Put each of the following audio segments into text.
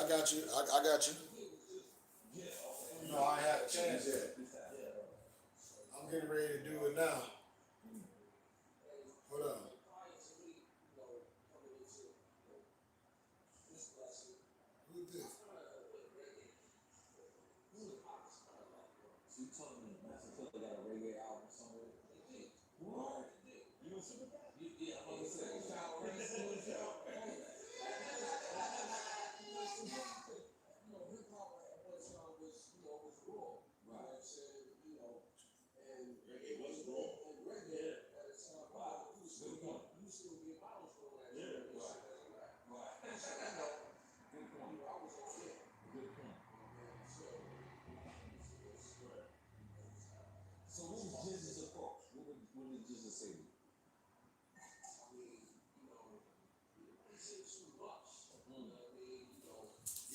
I got you. I got you. No, I ain't had a chance yet. I'm getting ready to do it now. Hold on. Who's this?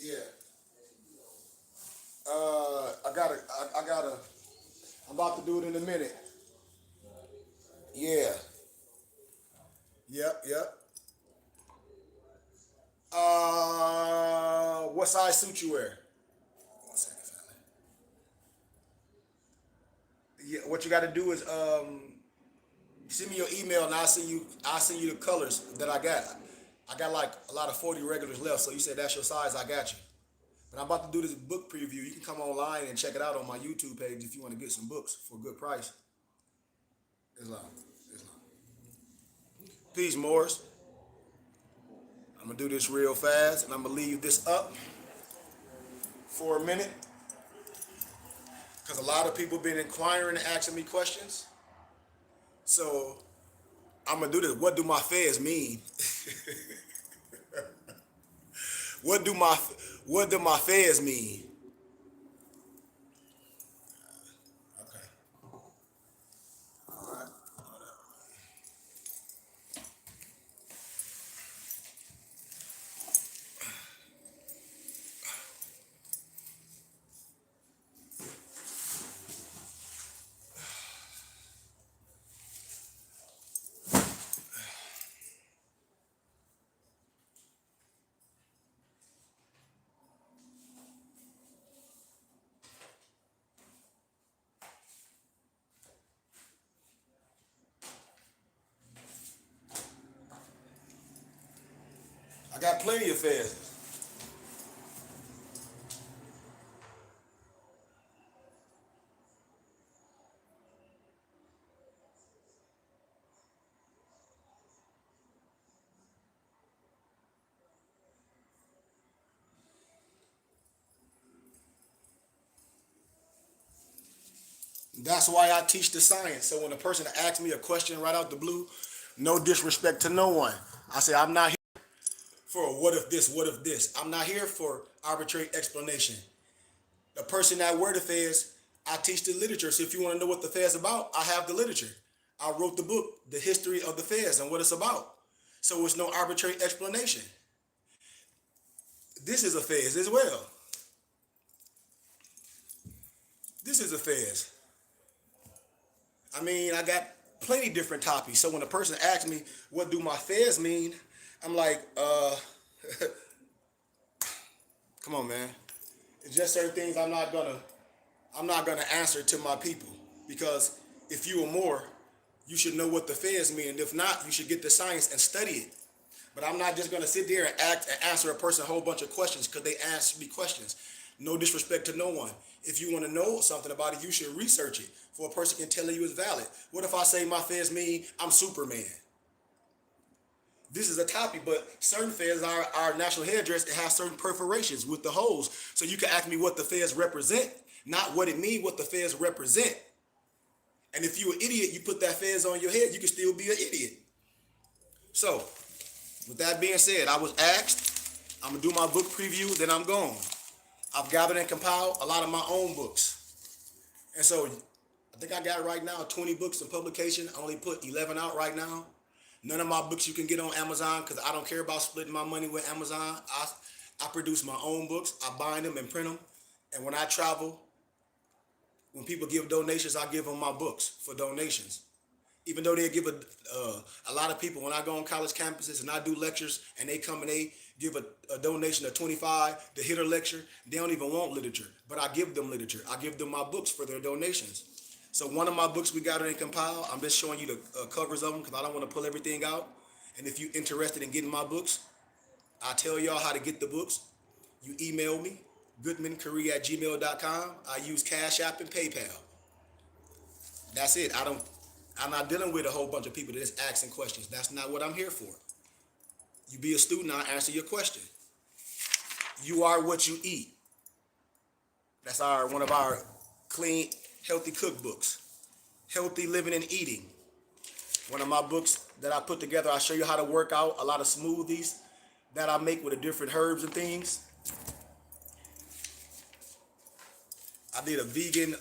Yeah. I gotta. I'm about to do it in a minute. Yeah. Yep. Yep. What size suit you wear? One second, family. Yeah. What you got to do is send me your email and I'll send you the colors that I got. I got like a lot of 40 regulars left, so you said that's your size. I got you. But I'm about to do this book preview. You can come online and check it out on my YouTube page if you want to get some books for a good price. Islam. Islam. Peace, Morris. I'm gonna do this real fast and I'm gonna leave this up for a minute because a lot of people been inquiring and asking me questions. So I'm gonna do this. What do my feds mean? what do my what do my feds mean? Okay. All right. I got plenty of feds. That's why I teach the science. So when a person asks me a question right out the blue, no disrespect to no one. I say I'm not here for a what if this, what if this. I'm not here for arbitrary explanation. The person that word the feds, I teach the literature. So if you want to know what the feds about, I have the literature. I wrote the book, The History of the Feds and what it's about. So it's no arbitrary explanation. This is a feds as well. This is a feds. I mean, I got plenty different topics. So when a person asks me, what do my feds mean? I'm like, come on, man. It's just certain things I'm not gonna answer to my people because if you are more, you should know what the feds mean. And if not, you should get the science and study it. But I'm not just gonna sit there and act and answer a person a whole bunch of questions because they ask me questions. No disrespect to no one. If you want to know something about it, you should research it. For a person can tell you it's valid. What if I say my feds mean I'm Superman? This is a topic, but certain feds, our national headdress, it has certain perforations with the holes. So you can ask me what the feds represent, not what it means, what the feds represent. And if you an idiot, you put that feds on your head, you can still be an idiot. So, with that being said, I was asked, I'm gonna do my book preview, then I'm gone. I've gathered and compiled a lot of my own books. And so I think I got right now 20 books in publication. I only put 11 out right now. None of my books you can get on Amazon because I don't care about splitting my money with Amazon. I produce my own books. I bind them and print them. And when I travel, when people give donations, I give them my books for donations. Even though they give a lot of people, when I go on college campuses and I do lectures and they come and they give a donation of 25 to hit a lecture, they don't even want literature, but I give them literature. I give them my books for their donations. So one of my books we got in compile, I'm just showing you the covers of them because I don't want to pull everything out. And if you're interested in getting my books, I tell y'all how to get the books. You email me, goodmancurry@gmail.com. I use Cash App and PayPal. That's it. I'm not dealing with a whole bunch of people that just asking questions. That's not what I'm here for. You be a student, I'll answer your question. You are what you eat. That's one of our clean, healthy cookbooks. Healthy living and eating. One of my books that I put together, I show you how to work out a lot of smoothies that I make with the different herbs and things. I did a vegan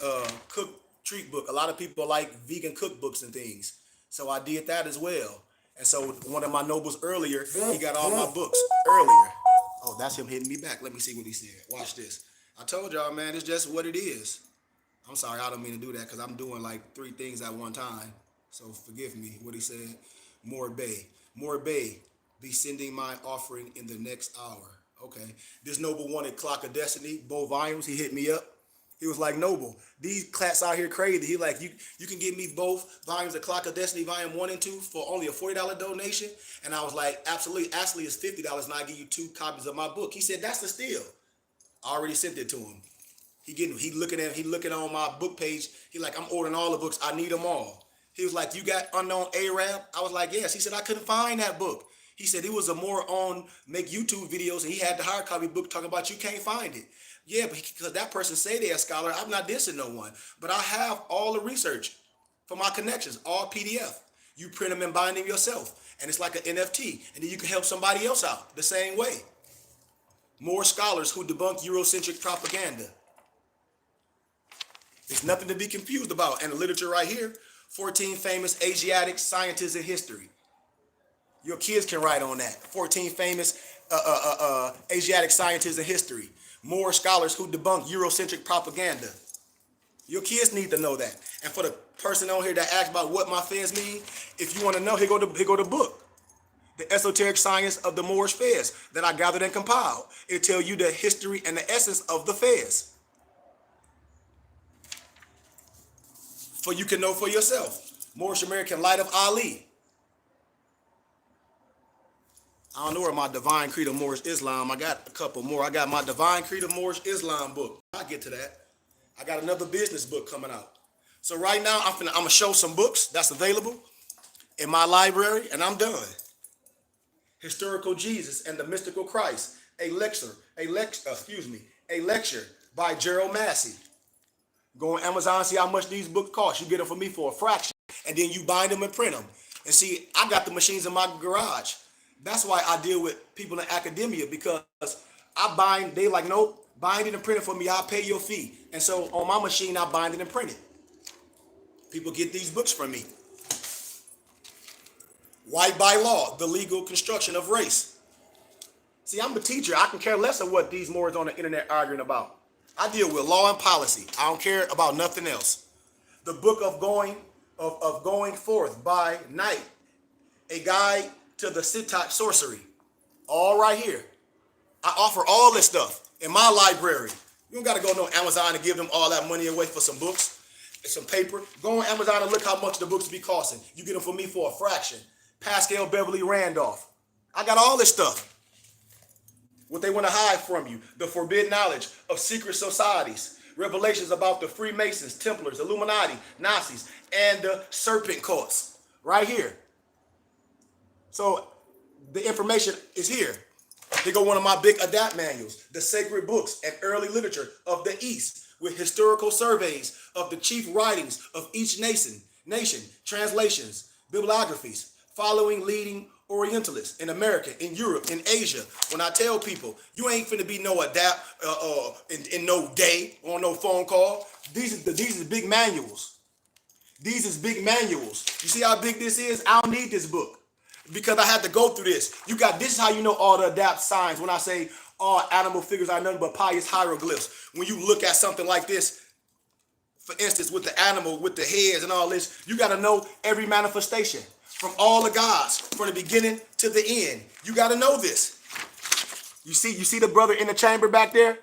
cook treat book. A lot of people like vegan cookbooks and things. So I did that as well. And so one of my nobles earlier, he got all my books earlier. Oh, that's him hitting me back. Let me see what he said. Watch this. I told y'all, man, it's just what it is. I'm sorry, I don't mean to do that because I'm doing like 3 things at one time. So forgive me. What he said. More Bay, be sending my offering in the next hour. Okay. This noble wanted Clock of Destiny, both volumes. He hit me up. He was like, Noble, these clats out here crazy. He like, you can give me both volumes of Clock of Destiny, volume 1 and 2 for only a $40 donation. And I was like, absolutely. Actually, it's $50 and I give you 2 copies of my book. He said, that's the steal. I already sent it to him. He looking on my book page. He like, I'm ordering all the books. I need them all. He was like, you got Unknown Arab? I was like, yes. He said, I couldn't find that book. He said it was a more on make YouTube videos and he had the hard copy book talking about you can't find it. Yeah, but because that person say they're a scholar, I'm not dissing no one. But I have all the research for my connections, all PDF. You print them and bind them yourself. And it's like an NFT. And then you can help somebody else out the same way. More scholars who debunk Eurocentric propaganda. There's nothing to be confused about. And the literature right here, 14 famous Asiatic scientists in history. Your kids can write on that. 14 famous Asiatic scientists in history. More scholars who debunk Eurocentric propaganda. Your kids need to know that. And for the person on here that asks about what my fez mean, if you want to know, here go the book. The Esoteric Science of the Moorish Fez that I gathered and compiled. It'll tell you the history and the essence of the fez. For you can know for yourself. Moorish American Light of Ali. I don't know where my Divine Creed of Moorish Islam. I got a couple more. I got my Divine Creed of Moorish Islam book. I'll get to that. I got another business book coming out. So right now, I'm gonna show some books that's available in my library, and I'm done. Historical Jesus and the Mystical Christ, a lecture by Gerald Massey. Go on Amazon, see how much these books cost. You get them for me for a fraction, and then you bind them and print them. And see, I got the machines in my garage. That's why I deal with people in academia, because I bind, they like, nope, bind it and print it for me, I'll pay your fee. And so on my machine, I bind it and print it. People get these books from me. White by Law, the legal construction of race. See, I'm a teacher. I can care less of what these Moors on the internet arguing about. I deal with law and policy. I don't care about nothing else. The book of going forth by Night, a guide to the Sitat sorcery. All right here. I offer all this stuff in my library. You don't got to go no Amazon and give them all that money away for some books and some paper. Go on Amazon and look how much the books be costing. You get them for me for a fraction. Pascal Beverly Randolph. I got all this stuff. What they want to hide from you. The forbidden knowledge of secret societies. Revelations about the Freemasons, Templars, Illuminati, Nazis, and the serpent cults. Right here. So the information is here. They go one of my big adapt manuals, the sacred books and early literature of the East, with historical surveys of the chief writings of each nation, translations, bibliographies, following leading Orientalists in America, in Europe, in Asia. When I tell people, you ain't finna be no adapt in no day on no phone call. These is big manuals. These is big manuals. You see how big this is? I don't need this book, because I had to go through this. This is how you know all the adapt signs. When I say all animal figures are nothing but pious hieroglyphs. When you look at something like this, For instance, with the animal, with the heads and all this, you got to know every manifestation from all the gods, from the beginning to the end. You got to know this. You see the brother in the chamber back there?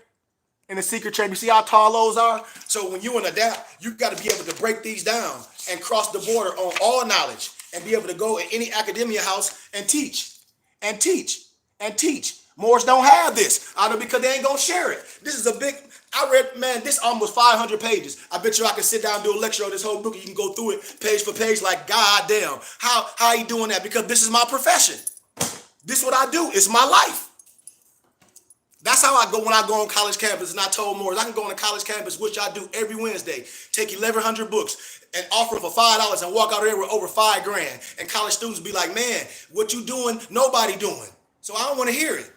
In the secret chamber, you see how tall those are? So when you in adapt, you got to be able to break these down and cross the border on all knowledge and be able to go in any academia house and teach, and teach, and teach. Moors don't have this, either because they ain't gonna share it. This is a big, I read, man, this almost 500 pages. I bet you I can sit down and do a lecture on this whole book and you can go through it page for page like, God damn, how are you doing that? Because this is my profession. This is what I do, it's my life. That's how I go when I go on college campus. And I told Moors, I can go on a college campus, which I do every Wednesday, take 1,100 books and offer them for $5 and walk out of there with over $5 grand. And college students be like, man, what you doing, nobody doing. So I don't want to hear it.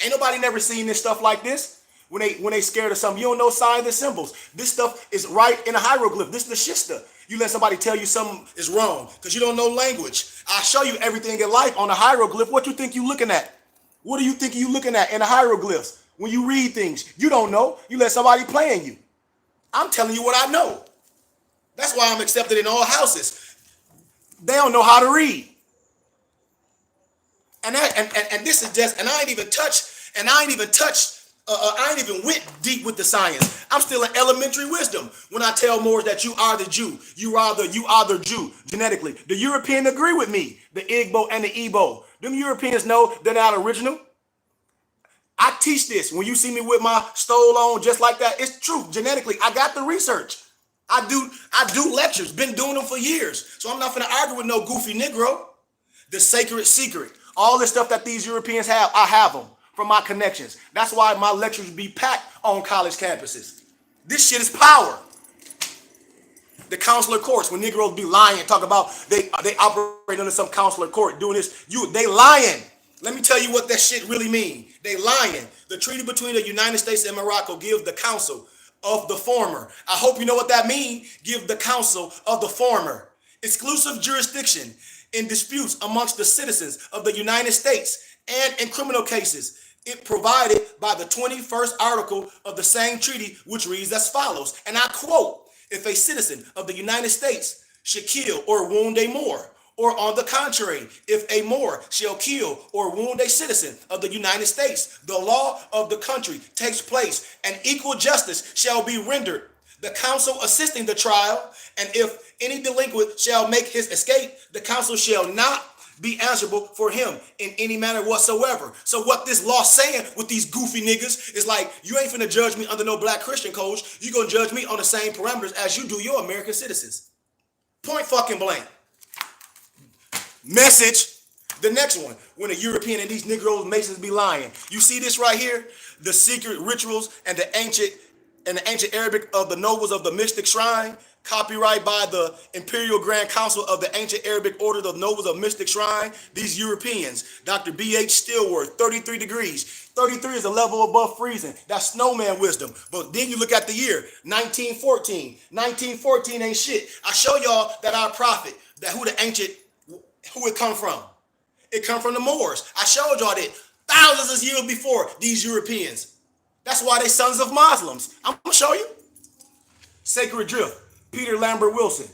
Ain't nobody never seen this stuff like this. When they scared of something, you don't know signs and symbols. This stuff is right in a hieroglyph. This is the shista. You let somebody tell you something is wrong because you don't know language. I show you everything in life on a hieroglyph. What you think you looking at? What do you think you looking at in the hieroglyphs? When you read things, you don't know. You let somebody playing you. I'm telling you what I know. That's why I'm accepted in all houses. They don't know how to read. And this is just, and I ain't even went deep with the science. I'm still in elementary wisdom when I tell Moors that you are the Jew. You are the Jew genetically. The European agree with me, the Igbo and the Igbo. Them Europeans know they're not original. I teach this. When you see me with my stole on just like that, it's true. Genetically, I got the research. I do lectures, been doing them for years. So I'm not going to argue with no goofy Negro. The sacred secret. All this stuff that these Europeans have, I have them from my connections. That's why my lectures be packed on college campuses. This shit is power. The consular courts, when Negroes be lying, talk about they operate under some consular court doing this, they lying. Let me tell you what that shit really mean. They lying. The treaty between the United States and Morocco gives the council of the former. I hope you know what that means. Give the council of the former exclusive jurisdiction in disputes amongst the citizens of the United States and in criminal cases. It provided by the 21st article of the same treaty, which reads as follows, and I quote, if a citizen of the United States should kill or wound a Moor, or on the contrary, if a Moor shall kill or wound a citizen of the United States, the law of the country takes place and equal justice shall be rendered. The council assisting the trial, and if any delinquent shall make his escape, the council shall not be answerable for him in any manner whatsoever. So what this law saying with these goofy niggas is like, you ain't finna judge me under no black Christian codes. You gonna judge me on the same parameters as you do your American citizens. Point fucking blank. Message. The next one, when a European and these Negroes Masons be lying. You see this right here? The secret rituals and the ancient Arabic of the nobles of the mystic shrine, copyright by the Imperial Grand Council of the Ancient Arabic Order of Nobles of Mystic Shrine. These Europeans, Dr. B.H. Stillworth, 33 degrees. 33 is a level above freezing. That's snowman wisdom. But then you look at the year, 1914. 1914 ain't shit. I show y'all that our prophet, that who it come from. It come from the Moors. I showed y'all that thousands of years before these Europeans. That's why they sons of Muslims. I'm going to show you. Sacred Drift. Peter Lambert Wilson,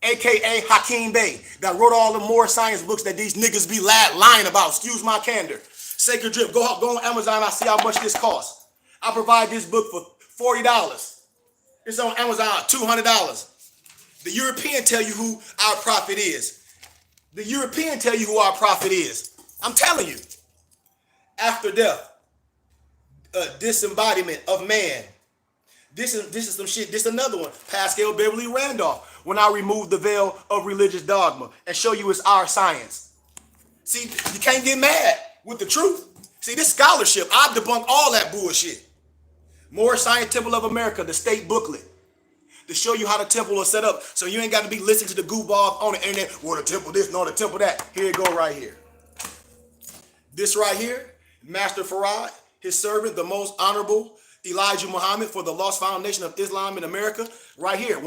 a.k.a. Hakeem Bey, that wrote all the Moor science books that these niggas be lying about. Excuse my candor. Sacred Drift. Go on Amazon. I see how much this costs. I provide this book for $40. It's on Amazon, $200. The European tell you who our prophet is. The European tell you who our prophet is. I'm telling you. After death, disembodiment of man. This is some shit. This is another one. Pascal Beverly Randolph. When I remove the veil of religious dogma and show you it's our science. See, you can't get mad with the truth. See, this scholarship, I debunk all that bullshit. Moorish Science Temple of America, the state booklet, to show you how the temple is set up, so you ain't got to be listening to the goofballs on the internet. Well, the temple this, no, the temple that. Here it go right here. This right here, Master Farad, his servant, the most honorable Elijah Muhammad for the Lost Foundation of Islam in America, right here.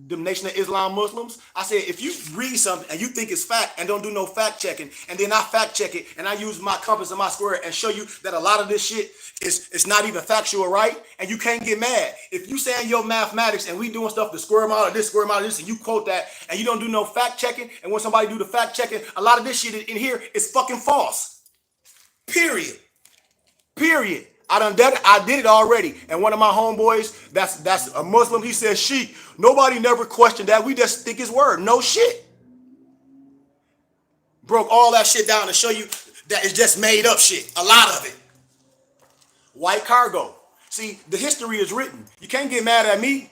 The Nation of Islam Muslims, I said, if you read something and you think it's fact and don't do no fact checking, and then I fact check it and I use my compass and my square and show you that a lot of this shit is not even factual, right? And you can't get mad. If you saying your mathematics and we doing stuff, the square model of this, square model of this, and you quote that and you don't do no fact checking, and when somebody do the fact checking, a lot of this shit in here is fucking false. Period. Period. I did it already. And one of my homeboys, that's a Muslim, he says, Sheik, nobody never questioned that. We just think his word. No shit. Broke all that shit down to show you that it's just made up shit. A lot of it. White cargo. See, the history is written. You can't get mad at me.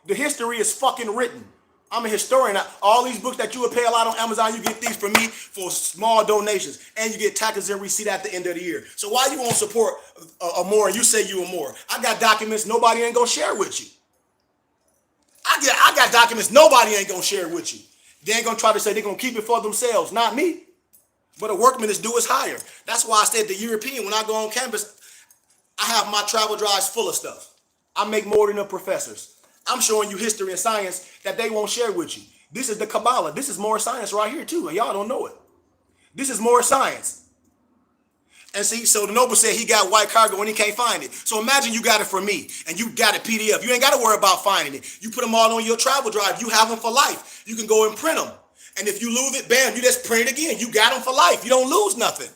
The history is fucking written. I'm a historian. All these books that you would pay a lot on Amazon, you get these from me for small donations. And you get taxes and receipt at the end of the year. So why you won't support a more and you say you a more? I got documents nobody ain't gonna share with you. I got documents nobody ain't gonna share with you. They ain't gonna try to say they're gonna keep it for themselves. Not me. But a workman is due is higher. That's why I said the European, when I go on campus, I have my travel drives full of stuff. I make more than the professors. I'm showing you history and science that they won't share with you. This is the Kabbalah. This is more science right here too, and y'all don't know it. This is more science. And see, so the noble said he got white cargo and he can't find it. So imagine you got it from me and you got it PDF. You ain't got to worry about finding it. You put them all on your travel drive. You have them for life. You can go and print them. And if you lose it, bam, you just print it again. You got them for life. You don't lose nothing.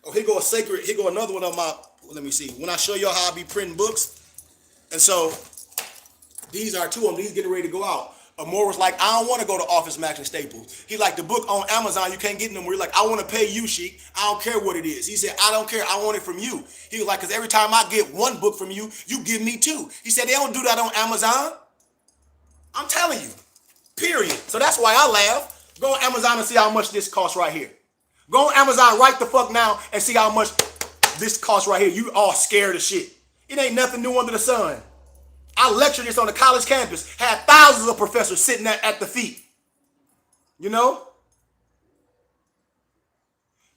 Oh, here go a sacred, here go another one of my, let me see. When I show y'all how I be printing books. And so these are two of them. These getting ready to go out. Amore was like, I don't want to go to Office Max and Staples. He like, the book on Amazon, you can't get them. We're like, I want to pay you, Sheik. I don't care what it is. He said, I don't care. I want it from you. He was like, because every time I get one book from you, you give me two. He said, they don't do that on Amazon. I'm telling you. Period. So that's why I laugh. Go on Amazon and see how much this costs right here. Go on Amazon right the fuck now and see how much this costs right here. You all scared of shit. It ain't nothing new under the sun. I lectured this on the college campus, had thousands of professors sitting at the feet. You know?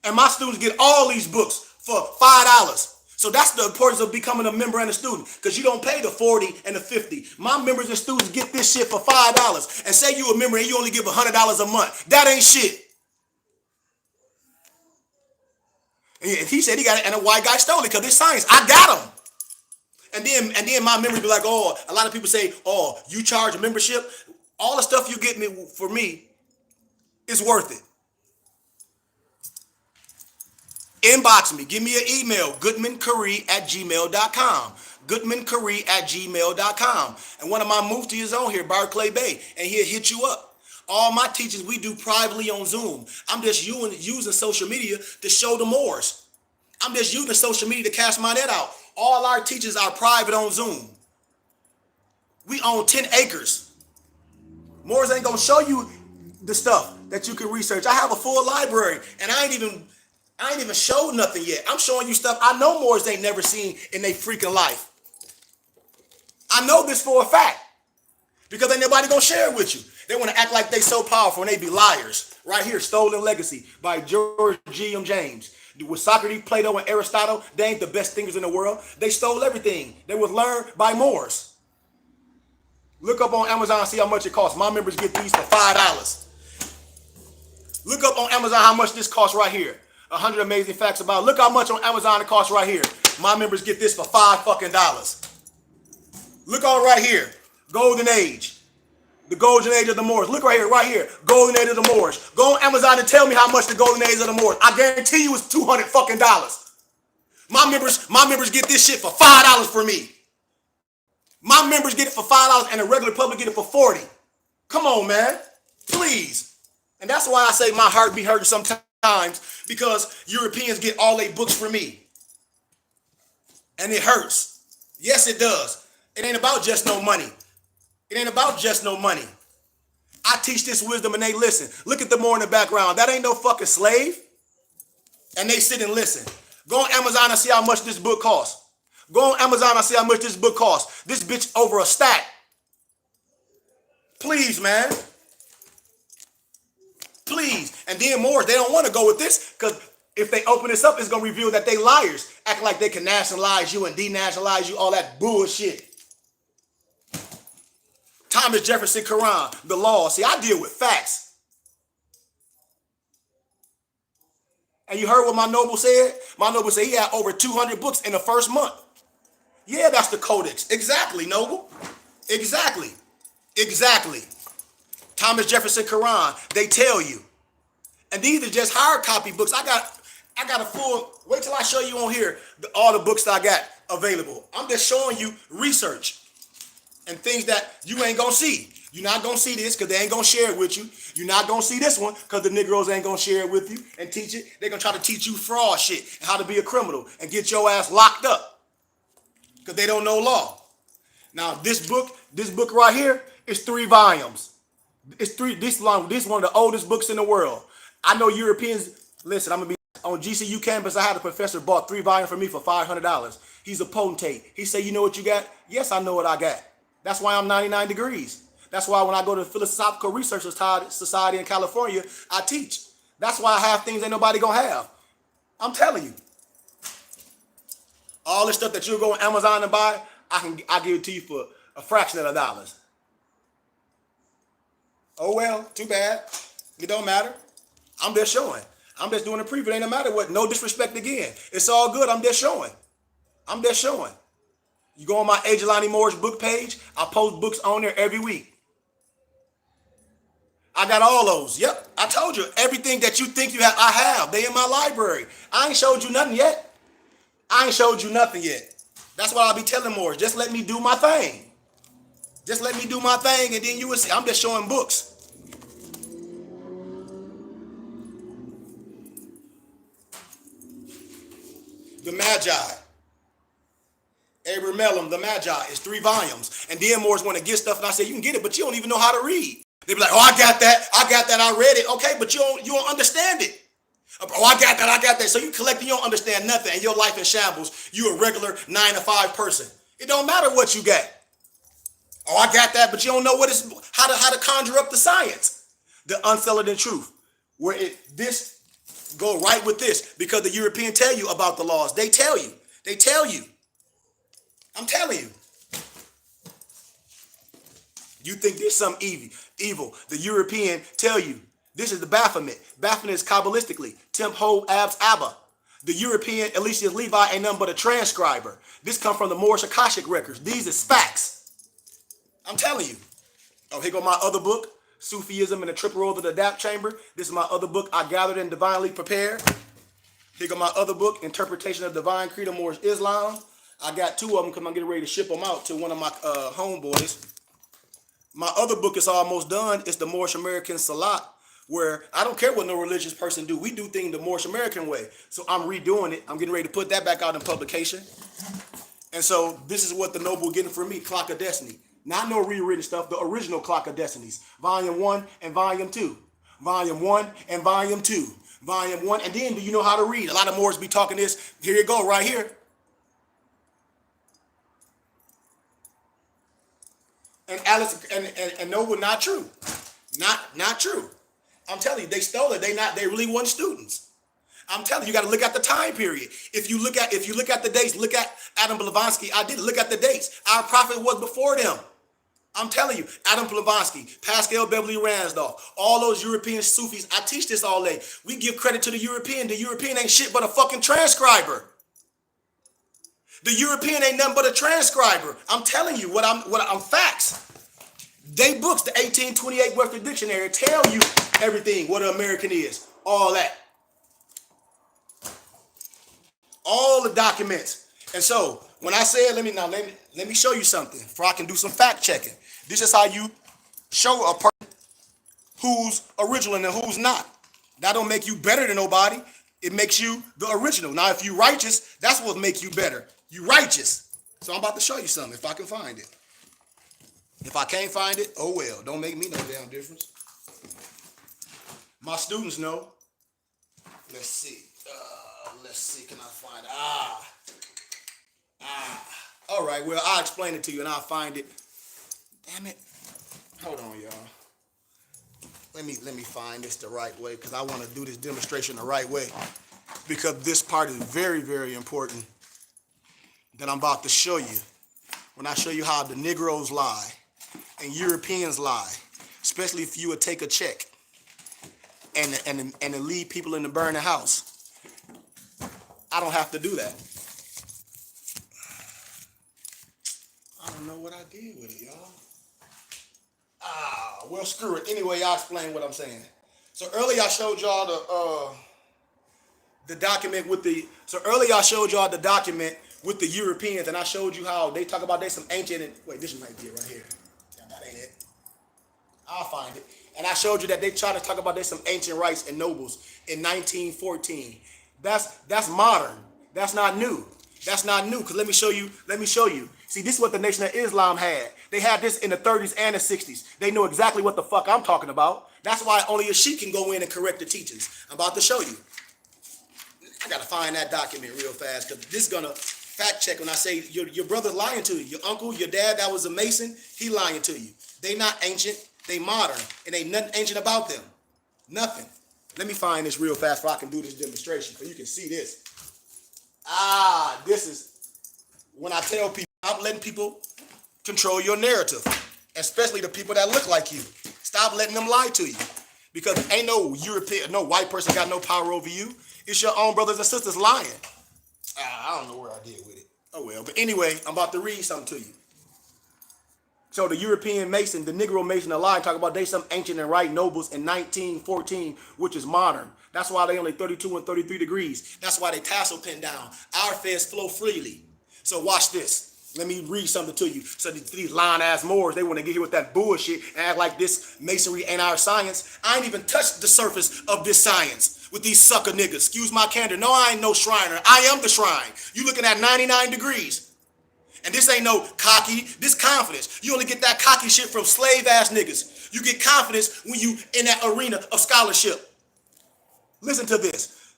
And my students get all these books for $5. So that's the importance of becoming a member and a student, because you don't pay the 40 and the 50. My members and students get this shit for $5. And say you a member and you only give $100 a month. That ain't shit. And he said he got it and a white guy stole it because it's science. I got them. And then my members be like, oh, a lot of people say, oh, you charge a membership. All the stuff you get me for me is worth it. Inbox me. Give me an email, goodmancurry@gmail.com. goodmancurry@gmail.com. And one of my mufti is on here, Barclay Bay, and he'll hit you up. All my teachings we do privately on Zoom. I'm just using social media to show the Moors. I'm just using social media to cast my net out. All our teachers are private on Zoom. We own 10 acres. Moors ain't gonna show you the stuff that you can research. I have a full library, and I ain't even showed nothing yet. I'm showing you stuff I know Moors ain't never seen in their freaking life. I know this for a fact because ain't nobody gonna share it with you. They want to act like they so powerful and they be liars. Right here, Stolen Legacy by George G.M. James. With Socrates, Plato, and Aristotle, they ain't the best thinkers in the world. They stole everything. They was learned by Moors. Look up on Amazon and see how much it costs. My members get these for $5. Look up on Amazon how much this costs right here. 100 amazing facts about it. Look how much on Amazon it costs right here. My members get this for $5. Look on right here. Golden Age. The Golden Age of the Moors. Look right here. Golden Age of the Moors. Go on Amazon and tell me how much the Golden Age of the Moors. I guarantee you it's $200 fucking. My members get this shit for $5 for me. My members get it for $5 and the regular public get it for $40. Come on, man. Please. And that's why I say my heart be hurting sometimes, because Europeans get all their books from me. And it hurts. Yes, it does. It ain't about just no money. It ain't about just no money. I teach this wisdom and they listen. Look at the Moor in the background. That ain't no fucking slave. And they sit and listen. Go on Amazon and see how much this book costs. Go on Amazon and see how much this book costs. This bitch over a stack. Please, man. Please. And then Moors, they don't want to go with this because If they open this up, it's going to reveal that they liars, acting like they can nationalize you and denationalize you, all that bullshit. Thomas Jefferson Quran, the law. See, I deal with facts. And you heard what my noble said? My noble said he had over 200 books in the first month. Yeah, that's the codex. Exactly, noble. Exactly. Exactly. Thomas Jefferson Quran, they tell you. And these are just hard copy books. I got a full, wait till I show you on here all the books that I got available. I'm just showing you research and things that you ain't gonna see. You're not gonna see this because they ain't gonna share it with you. You're not gonna see this one because the Negroes ain't gonna share it with you and teach it. They're gonna try to teach you fraud shit and how to be a criminal and get your ass locked up because they don't know law. Now this book right here is 3 volumes. It's this long. This is one of the oldest books in the world. I know Europeans. Listen, I'm gonna be on GCU campus. I had a professor bought 3 volumes for me for $500. He's a potentate. He said, "You know what you got?" Yes, I know what I got. That's why I'm 99 degrees. That's why when I go to the Philosophical Research Society in California, I teach. That's why I have things ain't nobody gonna have. I'm telling you. All this stuff that you'll go on Amazon and buy, I give it to you for a fraction of $1. Oh well, too bad. It don't matter. I'm just showing. I'm just doing a preview. It ain't no matter what. No disrespect again. It's all good. I'm just showing. I'm just showing. You go on my A. Jelani Moore's book page. I post books on there every week. I got all those. Yep. I told you. Everything that you think you have, I have. They in my library. I ain't showed you nothing yet. I ain't showed you nothing yet. That's what I'll be telling Morris. Just let me do my thing. Just let me do my thing and then you will see. I'm just showing books. The Magi. Abraham Mellum, The Magi, is 3 volumes. And then Morris want to get stuff and I say, you can get it, but you don't even know how to read. They be like, oh, I got that, I read it. Okay, but you don't understand it. Oh, I got that. So you collecting, you don't understand nothing, and your life in shambles. You a regular 9-to-5 person. It don't matter what you got. Oh, I got that, but you don't know how to conjure up the science. The unsettled truth. Where this go right with this, because the European tell you about the laws. They tell you. I'm telling you. You think there's some evil. The European tell you. This is the Baphomet. Baphomet is Kabbalistically. Temp Ho Abs Abba. The European Eliseus Levi ain't nothing but a transcriber. This come from the Moorish Akashic records. These is facts. I'm telling you. Oh, here go my other book, Sufism and the Triple Role of the Adapt Chamber. This is my other book, I Gathered and Divinely Prepared. Here go my other book, Interpretation of Divine Creed of Moorish Islam. I got 2 of them because I'm getting ready to ship them out to one of my homeboys. My other book is almost done. It's the Moorish American Salat, where I don't care what no religious person do. We do things the Moorish American way. So I'm redoing it. I'm getting ready to put that back out in publication. And so this is what the noble getting from me, Clock of Destiny. Not no rewritten stuff, the original Clock of Destinies. Volume 1 and Volume 2. Volume 1 and Volume 2. Volume 1. And then do you know how to read? A lot of Moors be talking this. Here you go, right here. And Alice and Noble, not true. Not true. I'm telling you, they stole it. They really weren't students. I'm telling you, you got to look at the time period. If you look at the dates, look at Adam Blavatsky. I did look at the dates. Our prophet was before them. I'm telling you, Adam Blavatsky, Pascal Beverly Ransdorf, all those European Sufis. I teach this all day. We give credit to the European. The European ain't shit but a fucking transcriber. The European ain't nothing but a transcriber. I'm telling you what I'm facts. They books, the 1828 Webster Dictionary, tell you everything, what an American is. All that. All the documents. And so when I said, let me show you something before I can do some fact checking. This is how you show a person who's original and who's not. That don't make you better than nobody. It makes you the original. Now, if you righteous, that's what make you better. You righteous. So I'm about to show you something if I can find it. If I can't find it, oh well. Don't make me no damn difference. My students know. Let's see. Can I find it? All right, well, I'll explain it to you and I'll find it. Damn it. Hold on, y'all. Let me find this the right way because I want to do this demonstration the right way. because this part is very, very important that I'm about to show you. When I show you how the Negroes lie and Europeans lie, especially if you would take a check and leave people in the burning house. I don't have to do that. I don't know what I did with it, y'all. Well, screw it. Anyway, I'll explain what I'm saying. So earlier I showed y'all the document with the. So earlier I showed y'all the document with the Europeans, and I showed you how they talk about they some ancient. Wait, this might be it right here. Yeah, that ain't it. I'll find it. And I showed you that they try to talk about they some ancient rights and nobles in 1914. That's modern. That's not new. That's not new. Cause let me show you. Let me show you. See, this is what the Nation of Islam had. They had this in the 30s and the 60s. They know exactly what the fuck I'm talking about. That's why only a sheik can go in and correct the teachings. I'm about to show you. I gotta find that document real fast because this is gonna fact check when I say your brother's lying to you. Your uncle, your dad that was a Mason, he lying to you. They not ancient, they modern, and ain't nothing ancient about them. Nothing. Let me find this real fast so I can do this demonstration so you can see this. This is when I tell people, stop letting people control your narrative, especially the people that look like you. Stop letting them lie to you because ain't no European, no white person got no power over you. It's your own brothers and sisters lying. I don't know where I did with it. Oh well, but anyway, I'm about to read something to you. So the European Mason, the Negro Mason, are lying, talk about they some ancient and right nobles in 1914, which is modern. That's why they only 32 and 33 degrees. That's why they tassel pin down. Our feds flow freely. So watch this. Let me read something to you. So these lying-ass Moors, they want to get here with that bullshit and act like this masonry ain't our science. I ain't even touched the surface of this science with these sucker niggas. Excuse my candor. No, I ain't no Shriner. I am the shrine. You looking at 99 degrees. And this ain't no cocky, this confidence. You only get that cocky shit from slave-ass niggas. You get confidence when you in that arena of scholarship. Listen to this.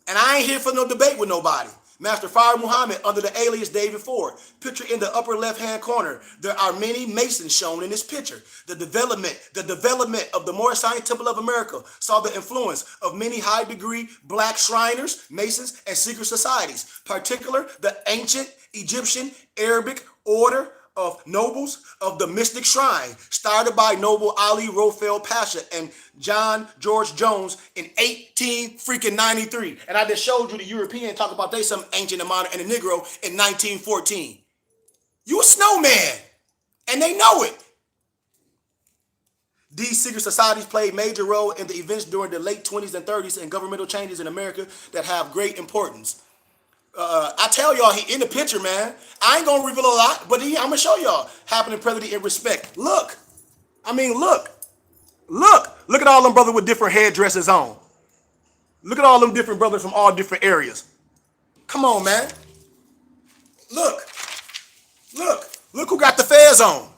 And I ain't here for no debate with nobody. Master Fard Muhammad under the alias David Ford. Picture in the upper left-hand corner. There are many Masons shown in this picture. The development of the Moorish Science Temple of America saw the influence of many high-degree black Shriners, Masons, and secret societies, particularly the ancient Egyptian Arabic order of nobles of the Mystic Shrine, started by Noble Ali Rofel Pasha and John George Jones in 1893. And I just showed you the European talk about they some ancient and modern and a Negro in 1914. You a snowman, and they know it. These secret societies played a major role in the events during the late 20s and 30s and governmental changes in America that have great importance. I tell y'all, he in the picture, man. I ain't gonna reveal a lot, but I'm gonna show y'all happening presently in respect. Look, I mean, look at all them brothers with different headdresses on. Look at all them different brothers from all different areas. Come on, man. Look who got the fez on.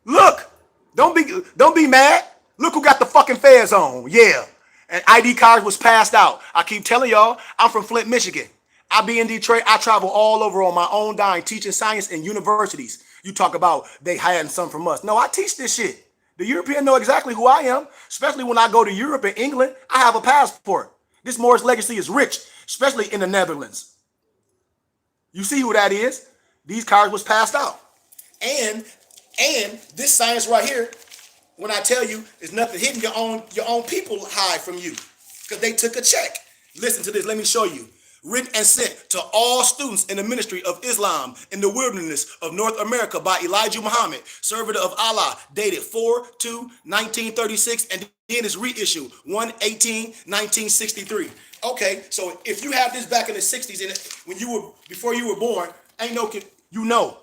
Look, don't be mad. Look who got the fucking fez on. Yeah, and ID cards was passed out. I keep telling y'all, I'm from Flint, Michigan. I be in Detroit. I travel all over on my own dime, teaching science in universities. You talk about they hiding something from us. No, I teach this shit. The European know exactly who I am, especially when I go to Europe and England. I have a passport. This Moorish legacy is rich, especially in the Netherlands. You see who that is? These cards was passed out. And this science right here, when I tell you, is nothing hidden. Your own people hide from you because they took a check. Listen to this. Let me show you. Written and sent to all students in the ministry of Islam in the wilderness of North America by Elijah Muhammad, servant of Allah, dated 4/2/1936, and then is reissued 1/18/1963. Okay, so if you have this back in the 60s, and before you were born, you know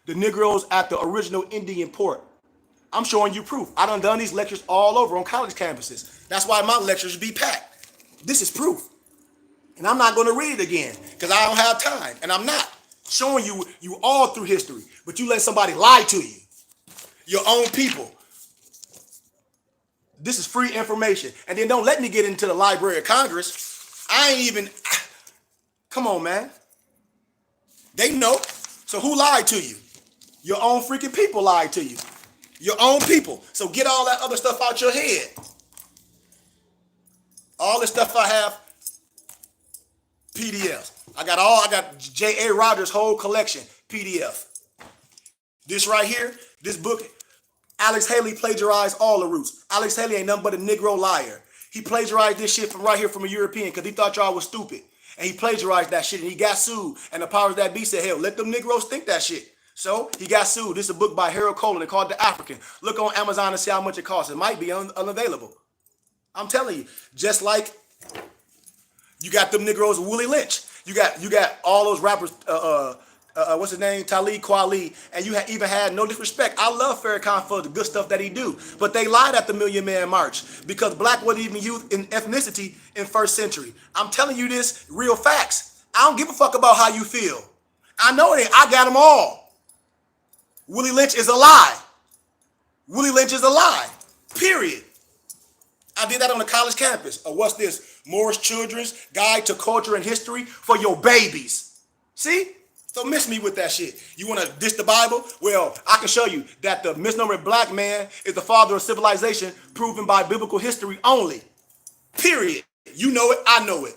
the Negroes at the original Indian port. I'm showing you proof. I done these lectures all over on college campuses. That's why my lectures be packed. This is proof. And I'm not going to read it again because I don't have time. And I'm not showing you all through history. But you let somebody lie to you. Your own people. This is free information. And then don't let me get into the Library of Congress. I ain't even... Come on, man. They know. So who lied to you? Your own freaking people lied to you. Your own people. So get all that other stuff out your head. All the stuff I have PDF. I got J.A. Rogers' whole collection, PDF. This right here, this book, Alex Haley plagiarized all the roots. Alex Haley ain't nothing but a Negro liar. He plagiarized this shit from right here from a European because he thought y'all was stupid. And he plagiarized that shit and he got sued. And the powers that be said, hell, let them Negroes think that shit. So he got sued. This is a book by Harold Colin called The African. Look on Amazon and see how much it costs. It might be unavailable. I'm telling you, just like you got them Negroes, Willie Lynch. You got all those rappers, what's his name, Talib Kweli, and you even had no disrespect. I love Farrakhan for the good stuff that he do, but they lied at the Million Man March because black wasn't even used in ethnicity in first century. I'm telling you this, real facts. I don't give a fuck about how you feel. I know it. I got them all. Willie Lynch is a lie. Willie Lynch is a lie. Period. I did that on the college campus. What's this? Morris Children's Guide to Culture and History for your babies. See? Don't miss me with that shit. You want to diss the Bible? Well, I can show you that the misnomer black man is the father of civilization proven by biblical history only. Period. You know it. I know it.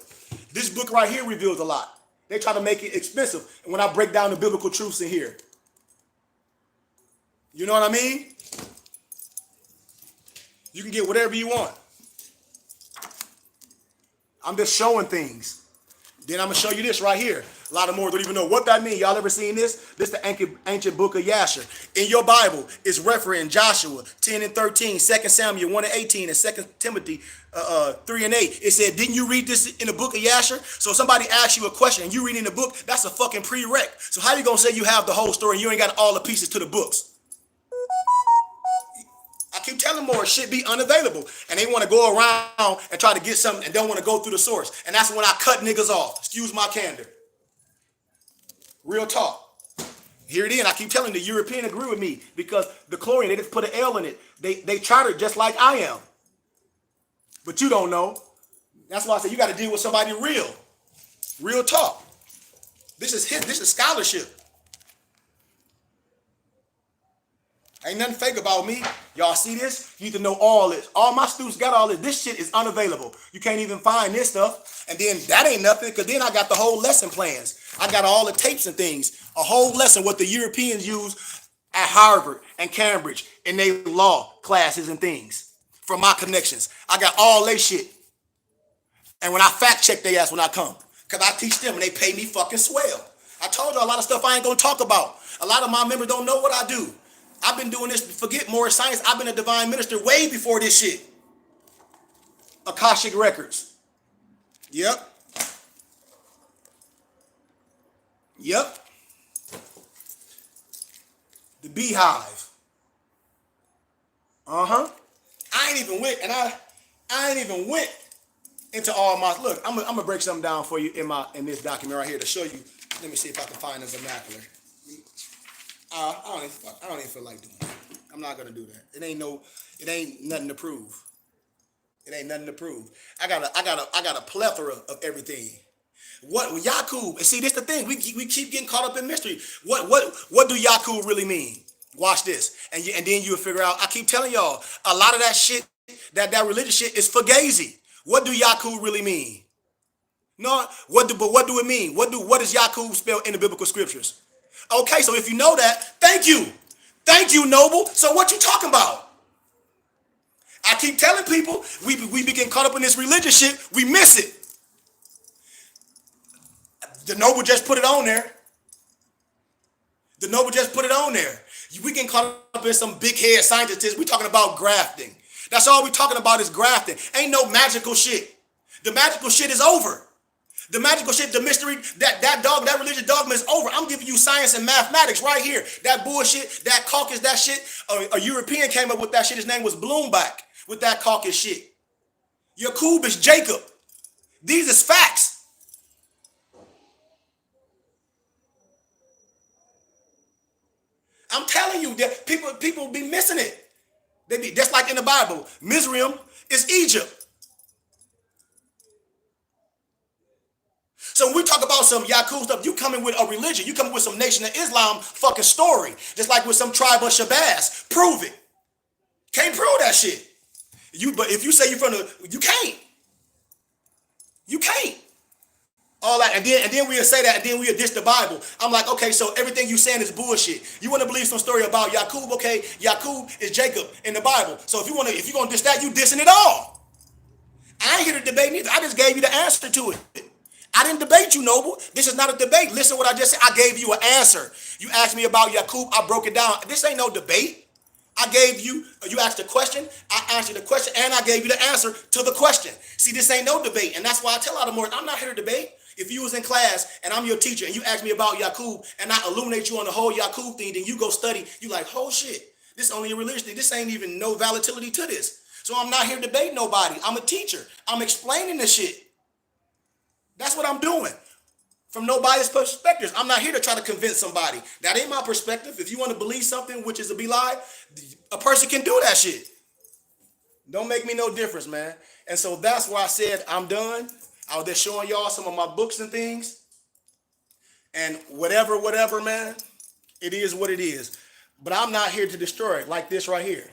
This book right here reveals a lot. They try to make it expensive. And when I break down the biblical truths in here. You know what I mean? You can get whatever you want. I'm just showing things. Then I'm going to show you this right here. A lot of more don't even know what that means. Y'all ever seen this? This is the ancient book of Yasher. In your Bible, it's referencing Joshua 10 and 13, 2 Samuel 1 and 18, and 2 Timothy 3 and 8. It said, didn't you read this in the book of Yasher? So if somebody asks you a question and you read in the book, that's a fucking prereq. So how you going to say you have the whole story and you ain't got all the pieces to the books? I keep telling more shit be unavailable. And they want to go around and try to get something and don't want to go through the source. And that's when I cut niggas off. Excuse my candor. Real talk. Here it is. I keep telling the European agree with me because the chlorine, they just put an L in it. They chartered just like I am. But you don't know. That's why I said you got to deal with somebody real. Real talk. This is scholarship. Ain't nothing fake about me. Y'all see this? You need to know all this. All my students got all this. This shit is unavailable. You can't even find this stuff. And then that ain't nothing because then I got the whole lesson plans. I got all the tapes and things. A whole lesson what the Europeans use at Harvard and Cambridge in their law classes and things from my connections. I got all their shit. And when I fact check their ass when I come. Because I teach them and they pay me fucking swell. I told you a lot of stuff I ain't going to talk about. A lot of my members don't know what I do. I've been doing this, forget more science. I've been a divine minister way before this shit. Akashic Records. Yep. The Beehive. I ain't even went, and I ain't even went into all my, look, I'm gonna break something down for you in this document right here to show you. Let me see if I can find the vernacular. I don't even feel like doing it. I'm not gonna do that. It ain't nothing to prove. It ain't nothing to prove. I got a plethora of everything. What Yakub? And see, this the thing. We keep getting caught up in mystery. What do Yakub really mean? Watch this, and then you'll figure out. I keep telling y'all, a lot of that shit, that religious shit is fugazi. What do Yakub really mean? No, what do it mean? What does Yakub spell in the biblical scriptures? Okay, so if you know that, thank you. Thank you, Noble. So what you talking about? I keep telling people, we be getting caught up in this religious shit, we miss it. The Noble just put it on there. The Noble just put it on there. We getting caught up in some big head scientists. We talking about grafting. That's all we talking about is grafting. Ain't no magical shit. The magical shit is over. The magical shit, the mystery, that religious dogma is over. I'm giving you science and mathematics right here. That bullshit, that caucus, that shit, a European came up with that shit. His name was Bloomback with that caucus shit. Yakub is Jacob. These is facts. I'm telling you that people be missing it. They be just like in the Bible. Mizraim is Egypt. So when we talk about some Yakub stuff, you coming with a religion. You coming with some Nation of Islam fucking story. Just like with some tribe of Shabazz. Prove it. Can't prove that shit. But if you say you're from the, you can't. You can't. All that, and then we'll say that, and then we'll diss the Bible. I'm like, okay, so everything you saying is bullshit. You want to believe some story about Yakub? Okay, Yakub is Jacob in the Bible. So if you're gonna diss that, you dissing it all. I ain't here to debate neither. I just gave you the answer to it. I didn't debate you, Noble. This is not a debate. Listen to what I just said. I gave you an answer. You asked me about Yakub. I broke it down. This ain't no debate. You asked a question, I answered the question, and I gave you the answer to the question. See, this ain't no debate, and that's why I tell all the more, I'm not here to debate. If you was in class and I'm your teacher and you ask me about Yakub and I illuminate you on the whole Yakub thing, then you go study, you like, oh shit, this only a religious thing. This ain't even no volatility to this. So I'm not here to debate nobody. I'm a teacher. I'm explaining the shit. That's what I'm doing. From nobody's perspective. I'm not here to try to convince somebody. That ain't my perspective. If you want to believe something, which is a lie, a person can do that shit. Don't make me no difference, man. And so that's why I said I'm done. I was just showing y'all some of my books and things. And whatever, man, it is what it is. But I'm not here to destroy it like this right here.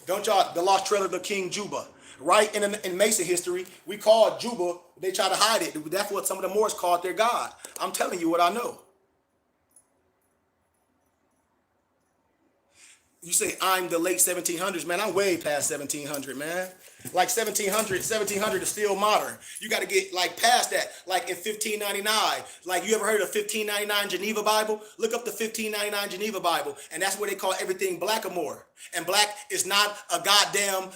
Don't y'all, the lost trailer of the King Juba. Right in Mason history, we call Juba, they try to hide it. That's what some of the Moors called their God. I'm telling you what I know. You say I'm the late 1700s, man. I'm way past 1700, man. Like 1700 is still modern. You got to get like past that. Like in 1599, like you ever heard of 1599 Geneva Bible? Look up the 1599 Geneva Bible, and that's where they call everything blackamoor. And black is not a goddamn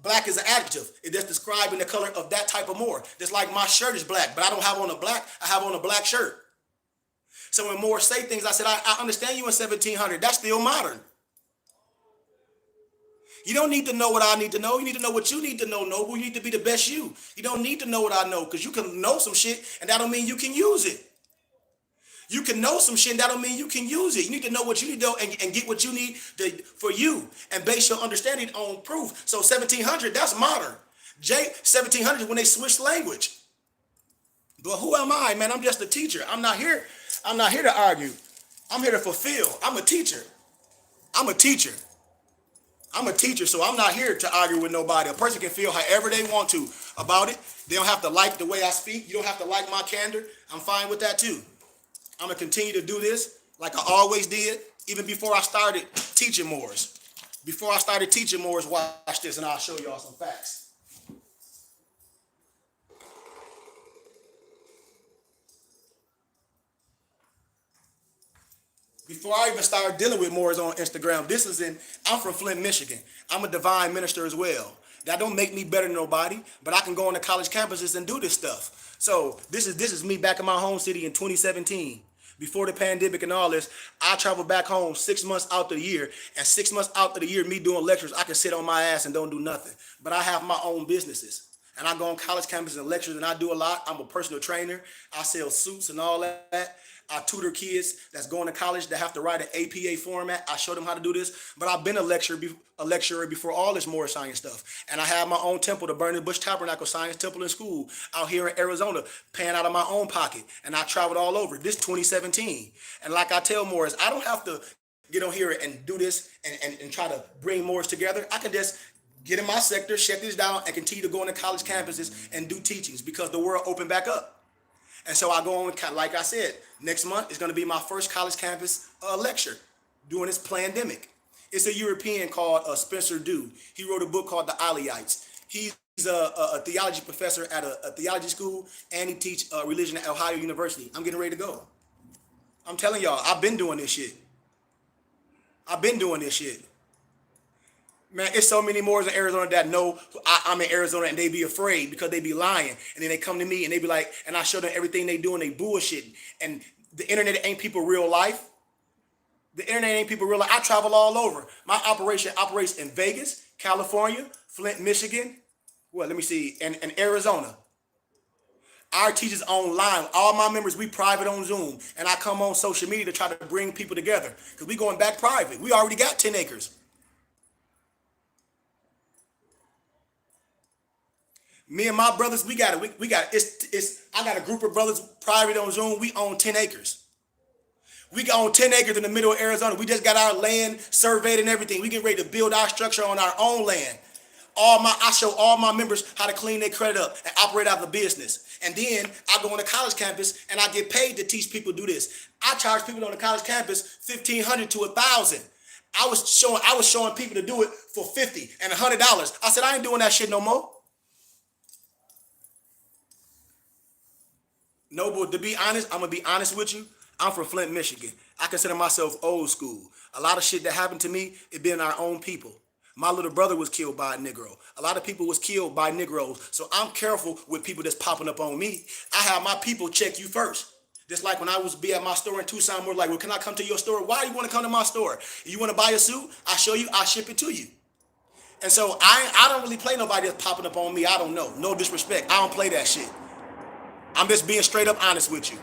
black is an adjective. It's just describing the color of that type of Moor. Just like my shirt is black, but I don't have on a black. I have on a black shirt. So when Moors say things, I said I understand you in 1700. That's still modern. You don't need to know what I need to know. You need to know what you need to know, Noble. You need to be the best you. You don't need to know what I know, because you can know some shit and that don't mean you can use it. You can know some shit and that don't mean you can use it. You need to know what you need to know and get what you need for you and base your understanding on proof. So 1700, that's modern. 1700 is when they switched language. But who am I, man? I'm just a teacher. I'm not here to argue. I'm here to fulfill. I'm a teacher. So I'm not here to argue with nobody. A person can feel however they want to about it. They don't have to like the way I speak. You don't have to like my candor. I'm fine with that too. I'm going to continue to do this like I always did, even before I started teaching Moors. Watch this and I'll show y'all some facts. Before I even started dealing with Moors on Instagram, I'm from Flint, Michigan. I'm a divine minister as well. That don't make me better than nobody, but I can go on the college campuses and do this stuff. So this is me back in my home city in 2017. Before the pandemic and all this, I traveled back home 6 months out of the year, and 6 months out of the year, me doing lectures, I can sit on my ass and don't do nothing. But I have my own businesses. And I go on college campuses and lectures, and I do a lot. I'm a personal trainer. I sell suits and all that. I tutor kids that's going to college that have to write an APA format. I show them how to do this. But I've been a lecturer before all this Moorish science stuff. And I have my own temple, the Burning Bush Tabernacle Science Temple and School, out here in Arizona, paying out of my own pocket. And I traveled all over. This 2017. And like I tell Moors, I don't have to get on here and do this and try to bring Moors together. I can just get in my sector, shut this down, and continue to go into college campuses and do teachings because the world opened back up. And so I go on, like I said, next month is going to be my first college campus lecture during this pandemic. It's a European called Spencer Dew. He wrote a book called The Aliyhites. He's a theology professor at a theology school, and he teaches religion at Ohio University. I'm getting ready to go. I'm telling y'all, I've been doing this shit. Man, it's so many Moors in Arizona that know I'm in Arizona and they be afraid because they be lying. And then they come to me and they be like, and I show them everything they do and they bullshit. And the internet ain't people real life. I travel all over. My operation operates in Vegas, California, Flint, Michigan. And Arizona. Our teachers online. All my members, we private on Zoom. And I come on social media to try to bring people together. Because we going back private. We already got 10 acres. Me and my brothers, we got it. I got a group of brothers private on Zoom. We own 10 acres. We own 10 acres in the middle of Arizona. We just got our land surveyed and everything. We get ready to build our structure on our own land. I show all my members how to clean their credit up and operate out of the business. And then I go on the college campus and I get paid to teach people to do this. I charge people on the college campus $1,500 to $1,000. I was showing people to do it for $50 and $100. I said I ain't doing that shit no more. Noble, to be honest, I'm gonna be honest with you. I'm from Flint, Michigan. I consider myself old school. A lot of shit that happened to me, it been our own people. My little brother was killed by a Negro. A lot of people was killed by Negroes. So I'm careful with people that's popping up on me. I have my people check you first. Just like when I was be at my store in Tucson, we're like, well, can I come to your store? Why do you want to come to my store? You want to buy a suit? I show you, I ship it to you. And so I don't really play nobody that's popping up on me. I don't know. No disrespect. I don't play that shit. I'm just being straight up honest with you.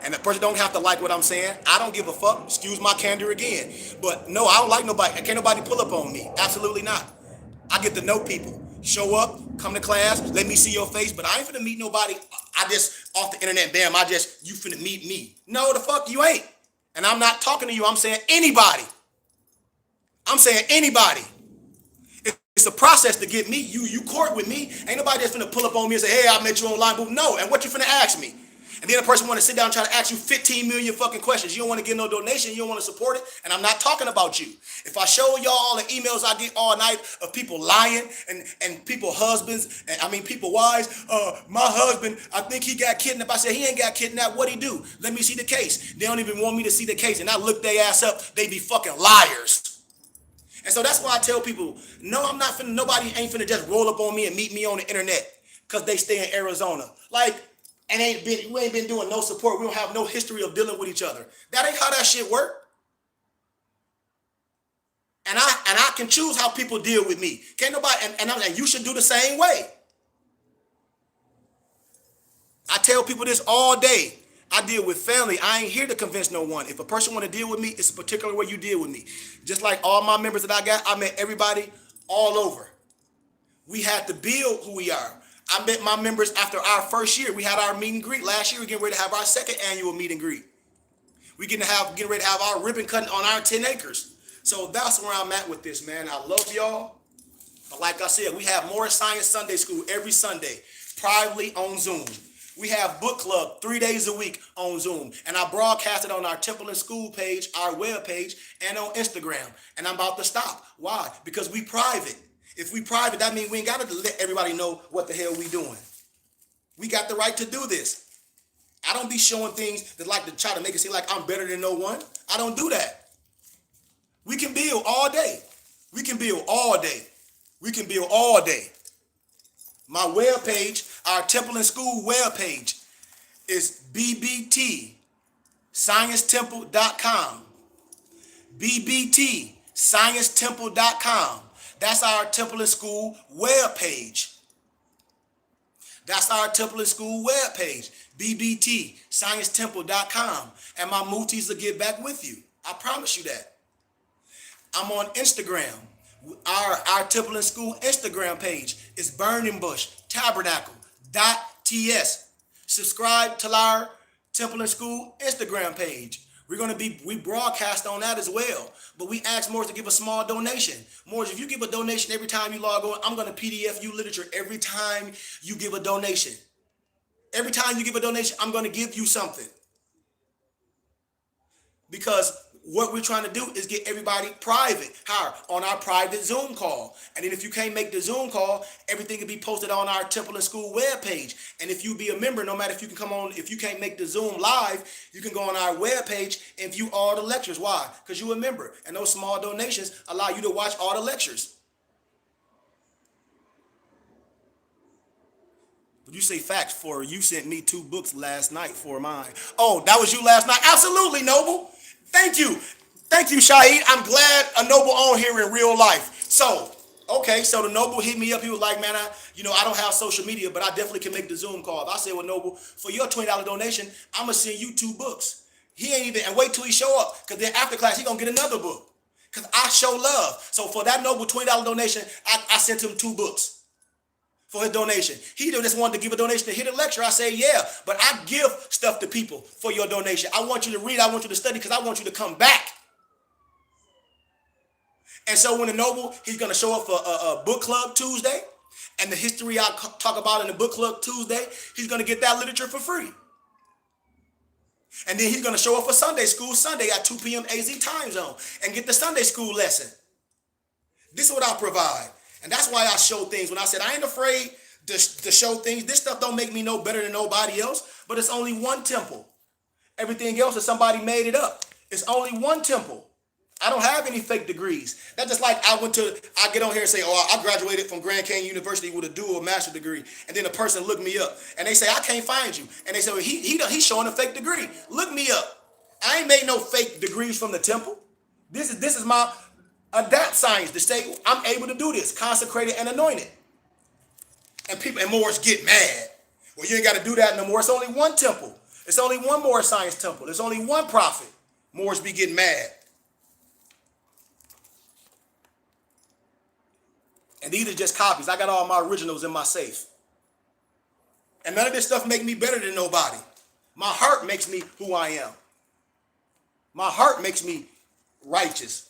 And the person don't have to like what I'm saying. I don't give a fuck. Excuse my candor again. But no, I don't like nobody. Can't nobody pull up on me. Absolutely not. I get to know people. Show up, come to class, let me see your face. But I ain't finna meet nobody. I just, off the internet, bam, you finna meet me. No, the fuck you ain't. And I'm not talking to you. I'm saying anybody. I'm saying anybody. It's a process to get me. You court with me. Ain't nobody that's finna pull up on me and say, hey, I met you online. But no, and what you finna ask me? And then a person want to sit down and try to ask you 15 million fucking questions. You don't want to give no donation. You don't want to support it. And I'm not talking about you. If I show y'all all the emails I get all night of people lying and people husbands, and I mean people wives, my husband, I think he got kidnapped. I said, he ain't got kidnapped. What'd he do? Let me see the case. They don't even want me to see the case. And I look their ass up. They be fucking liars. And so that's why I tell people, no, I'm not finna, nobody ain't finna just roll up on me and meet me on the internet because they stay in Arizona. Like, and we ain't been doing no support. We don't have no history of dealing with each other. That ain't how that shit work. And I can choose how people deal with me. Can't nobody, and you should do the same way. I tell people this all day. I deal with family. I ain't here to convince no one. If a person want to deal with me, it's a particular way you deal with me. Just like all my members that I got, I met everybody all over. We had to build who we are. I met my members after our first year. We had our meet and greet. Last year, we're getting ready to have our second annual meet and greet. We're getting ready to have our ribbon cutting on our 10 acres. So that's where I'm at with this, man. I love y'all. But like I said, we have more Science Sunday School every Sunday, privately on Zoom. We have book club 3 days a week on Zoom. And I broadcast it on our Temple and School page, our web page, and on Instagram. And I'm about to stop. Why? Because we private. If we private, that means we ain't got to let everybody know what the hell we doing. We got the right to do this. I don't be showing things that like to try to make it seem like I'm better than no one. I don't do that. We can build all day. We can build all day. We can build all day. My web page, our Temple and School web page, is bbtsciencetemple.com. bbtsciencetemple.com. That's our Temple and School web page. That's our Temple and School web page, bbtsciencetemple.com. And my mooties will get back with you. I promise you that. I'm on Instagram. Our Temple and School Instagram page is Burning Bush Tabernacle.ts. Subscribe to our Temple and School Instagram page. We broadcast on that as well. But we ask Morris to give a small donation. Morris, if you give a donation every time you log on, I'm going to PDF you literature every time you give a donation. Every time you give a donation, I'm going to give you something. Because what we're trying to do is get everybody private. How? On our private Zoom call. And then if you can't make the Zoom call, everything can be posted on our Temple and School webpage. And if you be a member, no matter if you can come on, if you can't make the Zoom live, you can go on our webpage and view all the lectures. Why? Because you're a member. And those small donations allow you to watch all the lectures. But you say facts for you sent me 2 books last night for mine. Oh, that was you last night? Absolutely, Noble. Thank you. Thank you, Shahid. I'm glad a Noble on here in real life. So, okay, so the Noble hit me up. He was like, man, I don't have social media, but I definitely can make the Zoom call. I said, well, Noble, for your $20 donation, I'm going to send you 2 books. He ain't even, and wait till he show up, because then after class, he going to get another book. Because I show love. So for that Noble $20 donation, I sent him 2 books. For his donation. He just wanted to give a donation to hear the lecture. I say, yeah, but I give stuff to people for your donation. I want you to read. I want you to study because I want you to come back. And so when the Noble, he's going to show up for a book club Tuesday, and the history I talk about in the book club Tuesday, he's going to get that literature for free. And then he's going to show up for Sunday school Sunday at 2 p.m. AZ time zone and get the Sunday school lesson. This is what I provide. And that's why I show things. When I said I ain't afraid to show things, this stuff don't make me no better than nobody else, but it's only one temple. Everything else is somebody made it up. It's only one temple. I don't have any fake degrees. That's just like I get on here and say, oh, I graduated from Grand Canyon University with a dual master's degree. And then a person looked me up and they say, I can't find you. And they say, well, he's showing a fake degree. Look me up. I ain't made no fake degrees from the temple. This is my adapt science to say I'm able to do this, consecrated and anointed. And people and Moors get mad. Well, you ain't got to do that no more. It's only one temple. It's only one Moor science temple. There's only one prophet. Moors be getting mad. And these are just copies. I got all my originals in my safe. And none of this stuff make me better than nobody. My heart makes me who I am. My heart makes me righteous.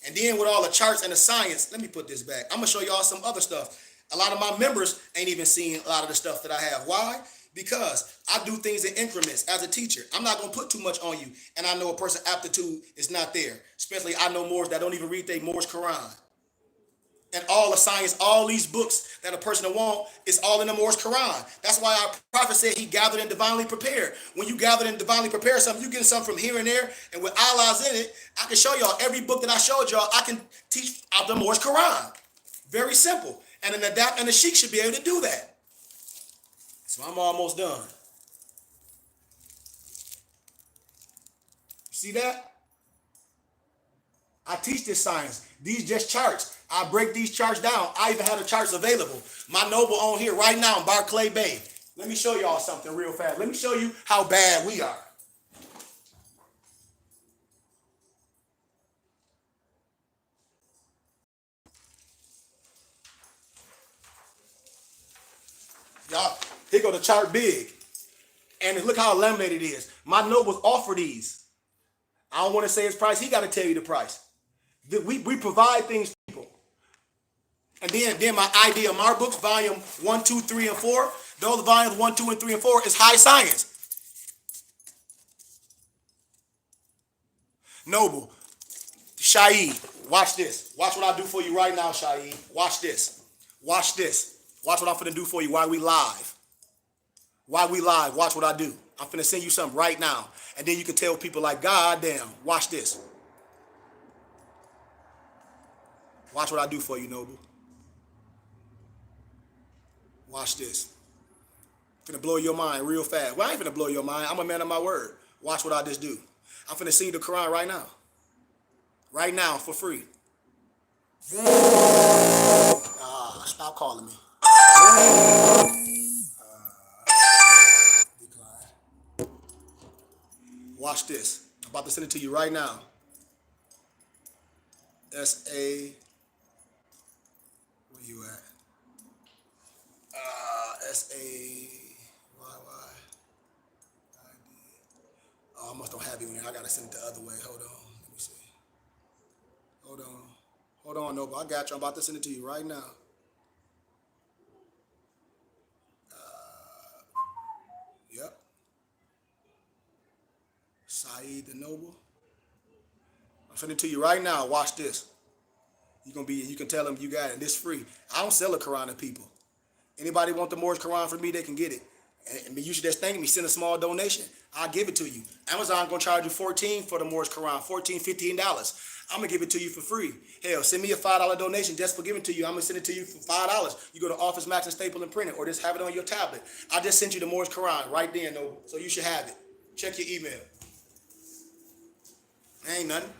And then with all the charts and the science, let me put this back. I'm going to show y'all some other stuff. A lot of my members ain't even seen a lot of the stuff that I have. Why? Because I do things in increments as a teacher. I'm not going to put too much on you. And I know a person's aptitude is not there. Especially I know Moors that don't even read their Moors Quran. And all the science, all these books that a person will want, is all in the Moors Quran. That's why our prophet said he gathered and divinely prepared. When you gathered and divinely prepared something, you get something from here and there. And with Allah's in it, I can show y'all every book that I showed y'all, I can teach out the Moors Quran. Very simple. And an adapt and a sheik should be able to do that. So I'm almost done. See that? I teach this science. These just charts. I break these charts down. I even have the charts available. My Noble on here right now in Barclay Bay. Let me show y'all something real fast. Let me show you how bad we are. Y'all, here go the chart big. And look how laminated it is. My Nobles offer these. I don't want to say his price. He got to tell you the price. We provide things for people. And then my idea of our books, volume 1, 2, 3, and 4, those volumes 1, 2, and 3, and 4 is high science. Noble, Shaid, watch this. Watch what I do for you right now, Shaid. Watch this. Watch this. Watch what I'm finna do for you while we live. While we live, watch what I do. I'm finna send you something right now. And then you can tell people like, God damn, watch this. Watch what I do for you, Noble. Watch this. Finna blow your mind real fast. Well, I ain't finna blow your mind. I'm a man of my word. Watch what I just do. I'm finna sing the Quran right now. Right now, for free. Stop calling me. Decline. Watch this. I'm about to send it to you right now. S-A... Where you at? S-A-Y-Y. Oh, I must don't have you in there. I gotta send it the other way. Hold on. Let me see. Hold on. Hold on, Noble. I got you. I'm about to send it to you right now. Yep. Saeed the Noble. I'm sending it to you right now. Watch this. You can tell them you got it. This free. I don't sell a Quran to people. Anybody want the Moors Quran from me, they can get it. And you should just thank me. Send a small donation. I'll give it to you. Amazon going to charge you $14 for the Moors Quran. $14, $15. I'm going to give it to you for free. Hell, send me a $5 donation just for giving it to you. I'm going to send it to you for $5. You go to Office Max and staple and print it, or just have it on your tablet. I just sent you the Moors Quran right then, Noble. So you should have it. Check your email. Ain't nothing.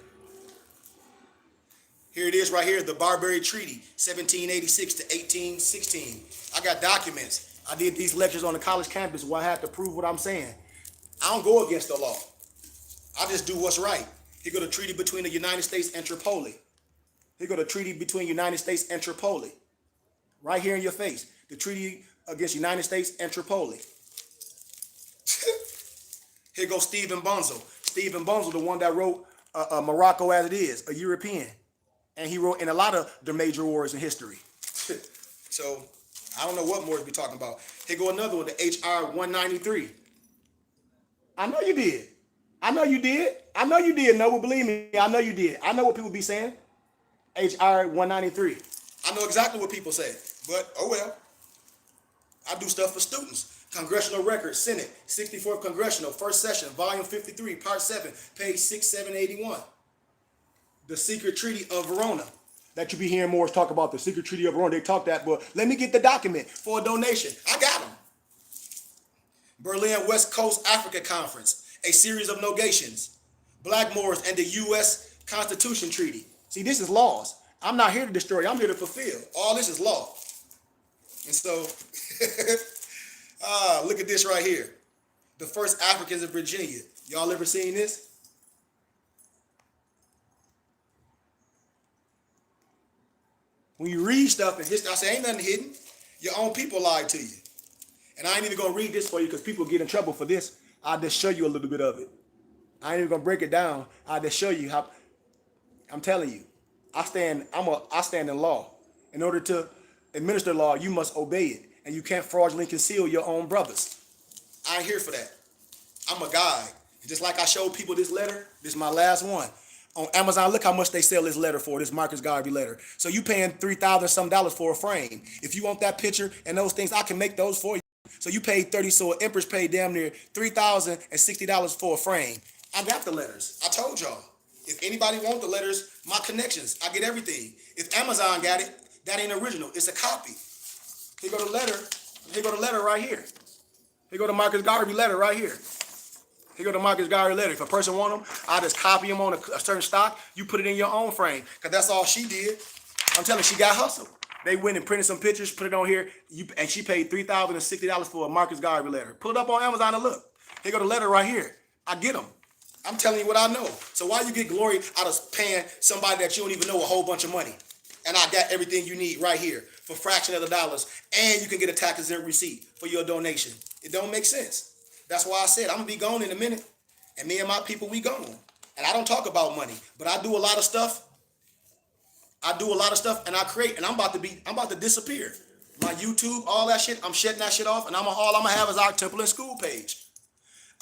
Here it is right here, the Barbary Treaty, 1786 to 1816. I got documents. I did these lectures on the college campus where I have to prove what I'm saying. I don't go against the law. I just do what's right. Here go the treaty between the United States and Tripoli. Here go the treaty between United States and Tripoli. Right here in your face. The treaty against United States and Tripoli. Here goes Stephen Bunzel. Stephen Bunzel, the one that wrote Morocco as It Is, a European. And he wrote in a lot of the major wars in history. So I don't know what more to be talking about. Here go another one, the HR 193. I know you did. I know you did. I know you did, Noble. Believe me, I know you did. I know what people be saying. HR 193. I know exactly what people say. But, oh well. I do stuff for students. Congressional Record, Senate, 64th Congressional, First Session, Volume 53, Part 7, page 6781. The Secret Treaty of Verona. That you be hearing Morris talk about the Secret Treaty of Verona. They talk that, but let me get the document for a donation. I got them. Berlin West Coast Africa Conference, a series of negations. Blackmores and the U.S. Constitution Treaty. See, this is laws. I'm not here to destroy. I'm here to fulfill. All this is law. And so, look at this right here. The first Africans in Virginia. Y'all ever seen this? When you read stuff in history, I say, ain't nothing hidden. Your own people lied to you. And I ain't even going to read this for you because people get in trouble for this. I'll just show you a little bit of it. I ain't even going to break it down. I'll just show you how. I'm telling you, I stand in law. In order to administer law, you must obey it. And you can't fraudulently conceal your own brothers. I ain't here for that. I'm a guide. Just like I showed people this letter, this is my last one. On Amazon, look how much they sell this letter for, this Marcus Garvey letter. So you paying $3,000 some for a frame. If you want that picture and those things, I can make those for you. So you paid $30, so an Empress paid damn near $3,060 for a frame. I got the letters. I told y'all. If anybody want the letters, my connections, I get everything. If Amazon got it, that ain't original. It's a copy. Here go the letter. Here go the letter right here. Here go the Marcus Garvey letter right here. Here go the Marcus Garvey letter. If a person want them, I just copy them on a certain stock. You put it in your own frame. Because that's all she did. I'm telling you, she got hustled. They went and printed some pictures, put it on here, and she paid $3,060 for a Marcus Garvey letter. Pull it up on Amazon and look. Here go the letter right here. I get them. I'm telling you what I know. So why you get glory out of paying somebody that you don't even know a whole bunch of money? And I got everything you need right here for a fraction of the dollars. And you can get a tax-exempt receipt for your donation. It don't make sense. That's why I said I'm going to be gone in a minute. And me and my people, we gone. And I don't talk about money, but I do a lot of stuff. I do a lot of stuff and I create, and I'm about to disappear. My YouTube, all that shit, I'm shutting that shit off, and all I'm gonna have is our Temple and School page.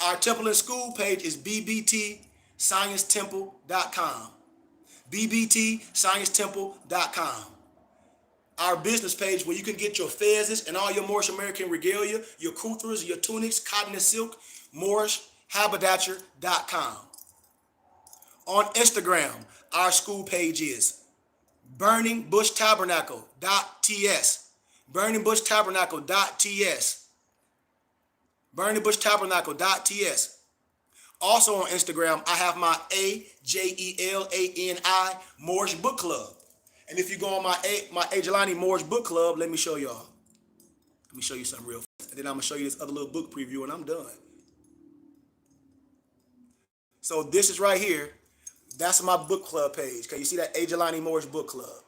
Our Temple and School page is bbtsciencetemple.com. bbtsciencetemple.com. Our business page where you can get your fezzes and all your Moorish American regalia, your kuthras, your tunics, cotton and silk, moorishhaberdasher.com. On Instagram, our school page is burningbushtabernacle.ts. burningbushtabernacle.ts. burningbushtabernacle.ts. Also on Instagram, I have my AJELANI Moorish Book Club. And if you go on my Jelani Moorish Book Club, let me show y'all. Let me show you something real fast. And then I'm going to show you this other little book preview and I'm done. So this is right here. That's my book club page. Can you see that Jelani Moorish Book Club?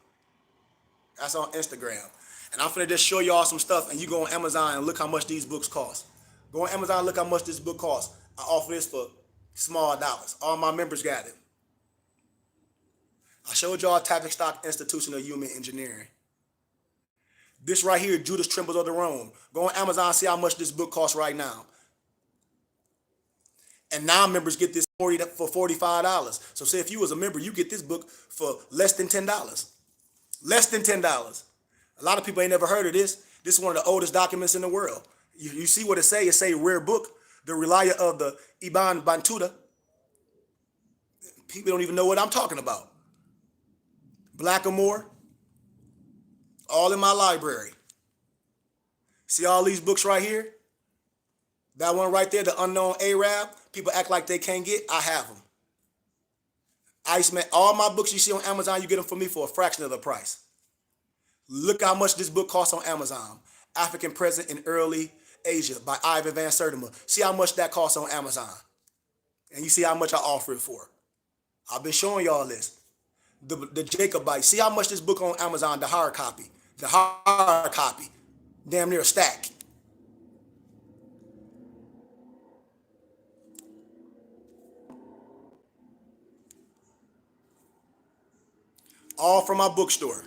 That's on Instagram. And I'm finna just show y'all some stuff, and you go on Amazon and look how much these books cost. Go on Amazon and look how much this book costs. I offer this for small dollars. All my members got it. I showed y'all Tavistock Institution of Human Engineering. This right here, Judas Trembles of the Rome. Go on Amazon and see how much this book costs right now. And non-members get this for $45. So say if you was a member, you get this book for less than $10. Less than $10. A lot of people ain't never heard of this. This is one of the oldest documents in the world. You see what it say? It say rare book, the Relaya of the Ibn Battuta. People don't even know what I'm talking about. Blackamoor, all in my library. See all these books right here? That one right there, the Unknown Arab, people act like they can't get, I have them. Iceman, all my books you see on Amazon, you get them from me for a fraction of the price. Look how much this book costs on Amazon. African Present in Early Asia by Ivan Van Sertima. See how much that costs on Amazon. And you see how much I offer it for. I've been showing y'all this. The Jacobite. See how much this book on Amazon, the hard copy. The hard copy. Damn near a stack. all from my bookstore.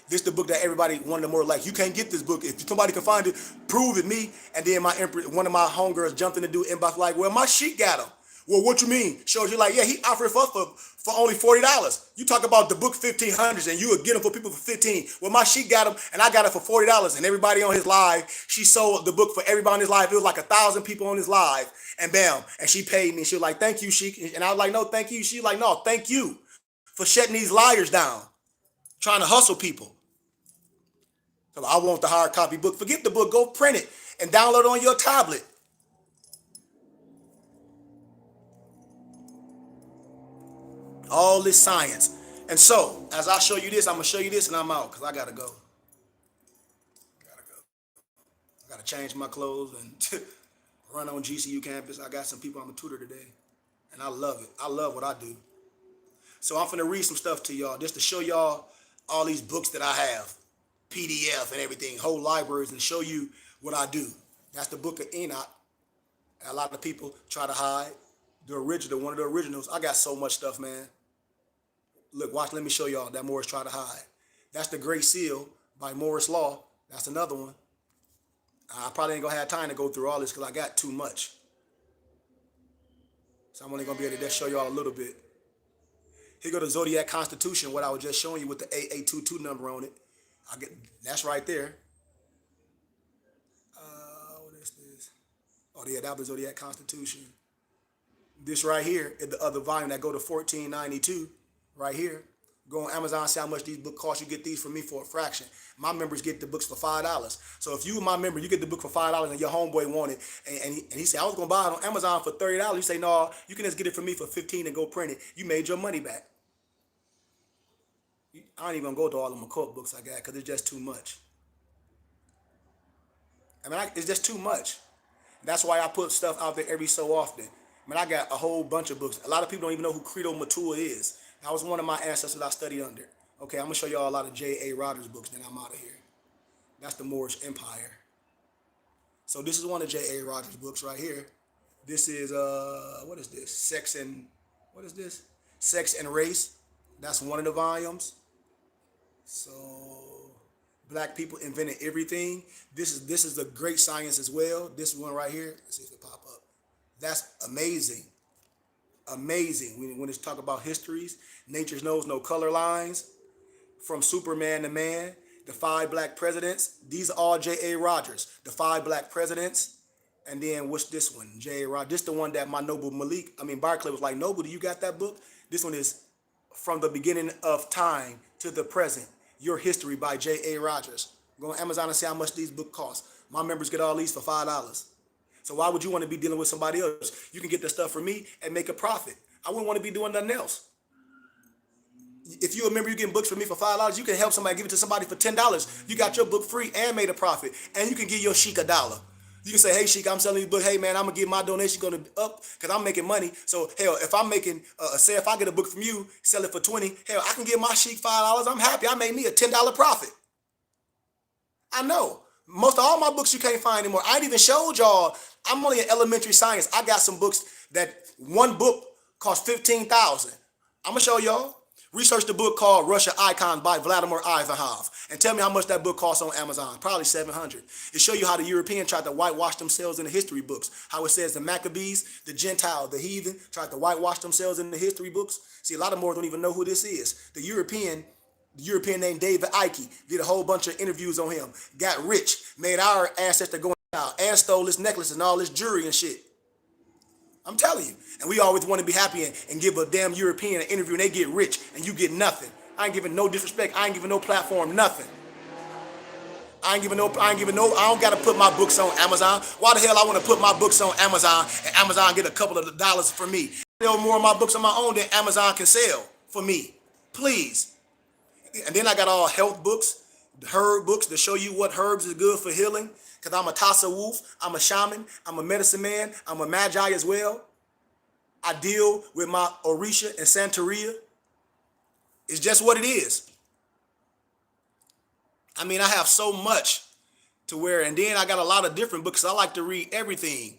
This is the book that everybody wanted more like. You can't get this book. If somebody can find it, prove it me. And then one of my homegirls jumped in the dude inbox like, well, my sheik got him. Well, what you mean? Shows you like, yeah, he offered for only $40. You talk about the book 1500s and you would get them for people for 15. Well, my sheik got him and I got it for $40. And everybody on his live, she sold the book for everybody on his live. It was like 1,000 people on his live. And bam, and she paid me. She was like, thank you, sheik. And I was like, no, thank you. She was like, no, thank you for shutting these liars down, trying to hustle people. So I want the hard copy book. Forget the book. Go print it and download it on your tablet. All this science. And so, as I show you this, I'm going to show you this and I'm out because I got to go. I got to change my clothes and run on GCU campus. I got some people I'm a tutor today. And I love it. I love what I do. So I'm finna read some stuff to y'all just to show y'all all these books that I have. PDF and everything, whole libraries, and show you what I do. That's the Book of Enoch. And a lot of people try to hide the original, one of the originals. I got so much stuff, man. Look, watch, let me show y'all that Morris try to hide. That's the Great Seal by Morris Law. That's another one. I probably ain't gonna have time to go through all this because I got too much. So I'm only gonna be able to just show y'all a little bit. Here go the Zodiac Constitution, what I was just showing you with the AA22 number on it. That's right there. What is this? Oh yeah, that was the Zodiac Constitution. This right here is the other volume that go to 1492. Right here. Go on Amazon, see how much these books cost. You get these from me for a fraction. My members get the books for $5. So if you my member, you get the book for $5 and your homeboy want it, and he said, I was gonna buy it on Amazon for $30. You say, no, you can just get it from me for $15 and go print it. You made your money back. I don't even go to all the McCourt books I got because it's just too much. I mean, it's just too much. That's why I put stuff out there every so often. I mean, I got a whole bunch of books. A lot of people don't even know who Credo Matua is. That was one of my ancestors I studied under. Okay, I'm going to show y'all a lot of J.A. Rogers books, then I'm out of here. That's the Moorish Empire. So this is one of J.A. Rogers books right here. This is, what is this? Sex and Race. That's one of the volumes. So, Black people invented everything. This is a great science as well. This one right here. Let's see if it pop up. That's amazing. Amazing. When it's talk about histories, nature knows no color lines. From Superman to man, the 5 black presidents. These are all J.A. Rogers. The 5 black presidents. And then what's this one? J.A. Rogers. This the one that my Noble Barclay was like, Noble, do you got that book? This one is From the Beginning of Time to the Present. Your History by J.A. Rogers. Go on Amazon and see how much these books cost. My members get all these for $5. So why would you want to be dealing with somebody else? You can get the stuff from me and make a profit. I wouldn't want to be doing nothing else. If you're a member, you getting books from me for $5, you can help somebody, give it to somebody for $10. You got your book free and made a profit. And you can give your sheik $1. You can say, hey, sheik, I'm selling you a book. Hey, man, I'm going to give my donation going to up because I'm making money. So, hell, if I'm making, say if I get a book from you, sell it for $20, hell, I can give my sheik $5. I'm happy. I made me a $10 profit. I know. Most of all my books you can't find anymore. I ain't even showed y'all. I'm only in elementary science. I got some books that one book cost $15,000. I'm going to show y'all. Research the book called Russia Icon by Vladimir Ivanov and tell me how much that book costs on Amazon. Probably $700. It show you how the European tried to whitewash themselves in the history books. How it says the Maccabees, the Gentile, the heathen tried to whitewash themselves in the history books. See, a lot of more don't even know who this is. The European named David Icke did a whole bunch of interviews on him. Got rich, made our ancestor go out and stole his necklace and all his jewelry and shit. I'm telling you. And we always want to be happy and give a damn European an interview and they get rich and you get nothing. I ain't giving no disrespect. I ain't giving no platform, nothing. I don't got to put my books on Amazon. Why the hell I want to put my books on Amazon and Amazon get a couple of dollars for me? Sell more of my books on my own than Amazon can sell for me. Please. And then I got all health books, herb books to show you what herbs is good for healing. Because I'm a tasawwuf, I'm a shaman, I'm a medicine man, I'm a magi as well. I deal with my Orisha and Santeria. It's just what it is. I mean, I have so much to where, and then I got a lot of different books. I like to read everything.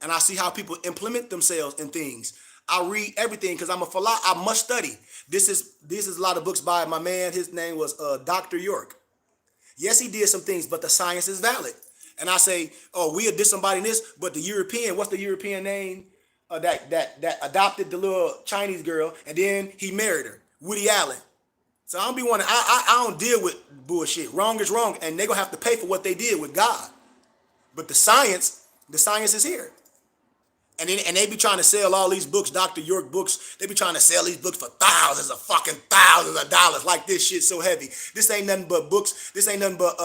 And I see how people implement themselves in things. I read everything because I'm a philosopher. I must study. This is a lot of books by my man. His name was Dr. York. Yes, he did some things, but the science is valid. And I say, oh, we did somebody in this, but the European, what's the European name? That adopted the little Chinese girl, and then he married her, Woody Allen. So I don't be wanting. I don't deal with bullshit. Wrong is wrong, and they gonna have to pay for what they did with God. But the science is here. And they be trying to sell all these books, Dr. York books. They be trying to sell these books for thousands of dollars. Like this shit so heavy. This ain't nothing but books. This ain't nothing but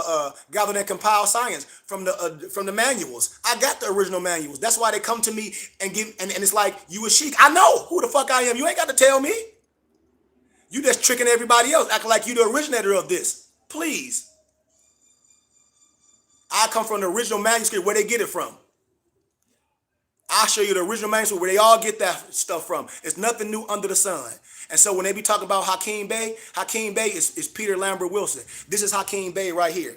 gathered and compiled science from the manuals. I got the original manuals. That's why they come to me and give. And it's like, you a sheik. I know who the fuck I am. You ain't got to tell me. You just tricking everybody else, acting like you the originator of this. Please. I come from the original manuscript where they get it from. I'll show you the original manuscript where they all get that stuff from. It's nothing new under the sun. And so when they be talking about Hakeem Bey is Peter Lambert Wilson. This is Hakeem Bey right here.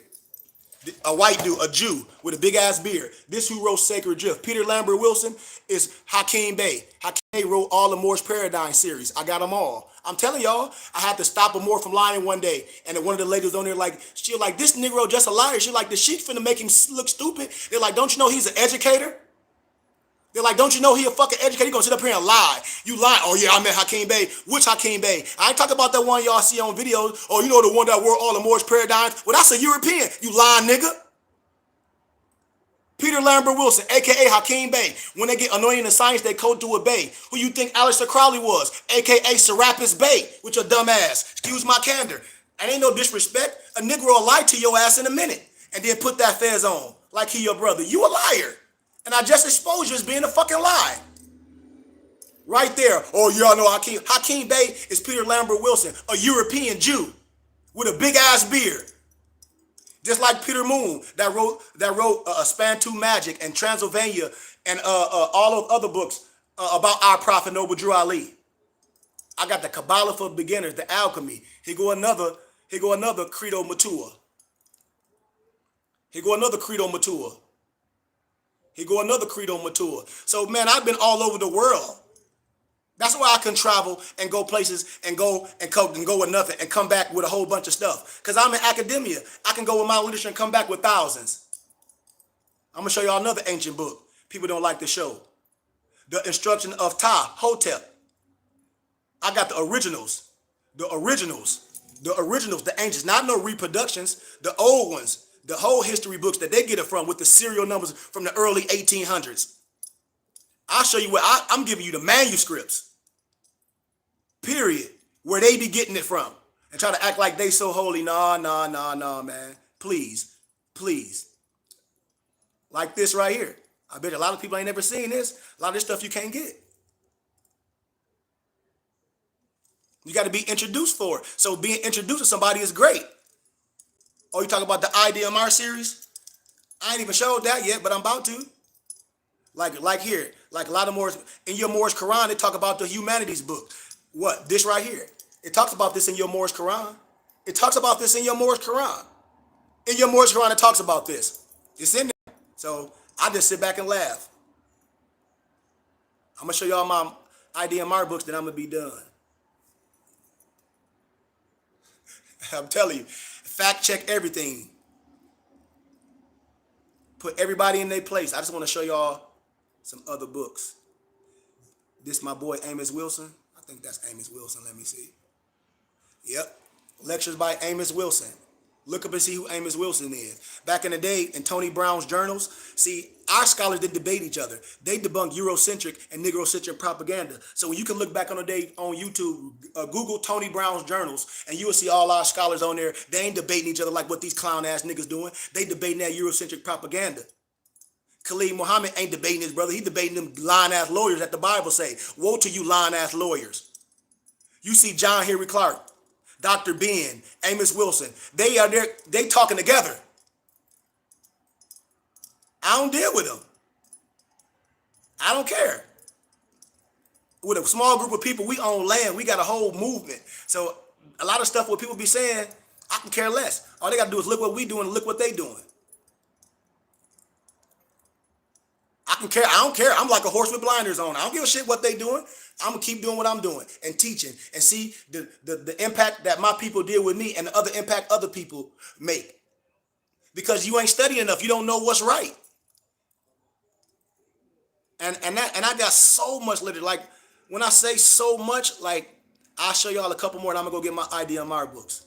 A white dude, a Jew with a big ass beard. This who wrote Sacred Drift. Peter Lambert Wilson is Hakeem Bey. Hakeem Bey wrote all the Moorish Paradigm series. I got them all. I'm telling y'all, I had to stop a Moor from lying one day. And then one of the ladies on there she like, this Negro just a liar. She like, the sheik finna make him look stupid. They're like, don't you know he's an educator? They're like, don't you know he a fucking educator? He gonna sit up here and lie. You lying. Oh yeah, I met Hakeem Bey. Which Hakeem Bey? I ain't talking about that one y'all see on videos. Oh, you know the one that wore all the Moorish paradigms? Well, that's a European. You lying nigga. Peter Lambert Wilson, a.k.a. Hakeem Bey. When they get anointed in science, they code to a Bey. Who you think Aleister Crowley was? A.k.a. Serapis Bey, with your dumb ass. Excuse my candor. And ain't no disrespect. A nigga will lie to your ass in a minute. And then put that fez on. Like he your brother. You a liar. And I just exposed you as being a fucking lie. Right there. Oh, y'all know Hakeem. Hakeem Bey is Peter Lambert Wilson, a European Jew with a big ass beard. Just like Peter Moon that wrote Spantu Magic and Transylvania and all of other books about our prophet Noble Drew Ali. I got the Kabbalah for beginners, the alchemy. Here go another Credo Matua. Here go another Credo Matua. Here go another Credo Matua. So man, I've been all over the world. That's why I can travel and go places and go with nothing and come back with a whole bunch of stuff. Because I'm in academia. I can go with my literature and come back with thousands. I'm going to show y'all another ancient book people don't like to show. The Instruction of Ptah, Hotep. I got the originals. The ancients, not no reproductions, the old ones, the whole history books that they get it from with the serial numbers from the early 1800s. I'll show you where I'm giving you the manuscripts. Period. Where they be getting it from. And try to act like they so holy. Nah, man. Please. Like this right here. I bet a lot of people ain't never seen this. A lot of this stuff you can't get. You got to be introduced for it. So being introduced to somebody is great. Oh, you talk about the IDMR series? I ain't even showed that yet, but I'm about to. Like here. Like a lot of Moorish, in your Moorish Quran, they talk about the humanities book. What? This right here. It talks about this in your Moorish Quran. It talks about this in your Moorish Quran. In your Moorish Quran, it talks about this. It's in there. So I just sit back and laugh. I'm going to show y'all my IDMR books, then I'm going to be done. I'm telling you, fact check everything. Put everybody in their place. I just want to show y'all some other books. This my boy Amos Wilson. I think that's Amos Wilson. Let me see. Yep. Lectures by Amos Wilson. Look up and see who Amos Wilson is. Back in the day, in Tony Brown's journals, see, our scholars did debate each other. They debunked Eurocentric and Negrocentric propaganda. So when you can look back on the day on YouTube, Google Tony Brown's journals, and you will see all our scholars on there. They ain't debating each other like what these clown-ass niggas doing. They debating that Eurocentric propaganda. Khalid Muhammad ain't debating his brother. He debating them lying-ass lawyers that the Bible say. Woe to you lying-ass lawyers. You see John Henry Clark, Dr. Ben, Amos Wilson. They are there. They talking together. I don't deal with them. I don't care. With a small group of people, we own land. We got a whole movement. So a lot of stuff what people be saying, I can care less. All they got to do is look what we doing and look what they doing. I can care. I don't care. I'm like a horse with blinders on. I don't give a shit what they doing. I'm gonna keep doing what I'm doing and teaching and see the impact that my people did with me and the other impact other people make. Because you ain't studying enough. You don't know what's right. And I got so much literature. Like when I say so much, like I'll show y'all a couple more and I'm gonna go get my idea my books.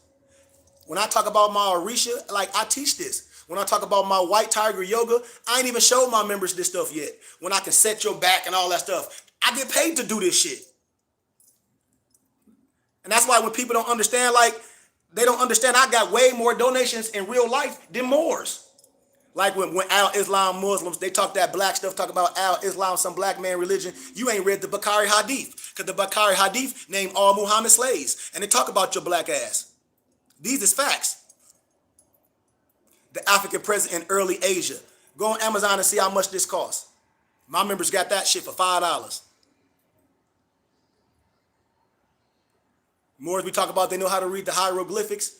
When I talk about my Orisha, like I teach this. When I talk about my white tiger yoga, I ain't even showed my members this stuff yet. When I can set your back and all that stuff. I get paid to do this shit. And that's why when people don't understand, like, they don't understand I got way more donations in real life than Moors. Like when Al-Islam Muslims, they talk that black stuff, talk about Al-Islam, some black man religion. You ain't read the Bukhari Hadith. Because the Bukhari Hadith name all Muhammad slaves. And they talk about your black ass. These is facts. The African president in early Asia. Go on Amazon and see how much this costs. My members got that shit for $5. More as we talk about, they know how to read the hieroglyphics.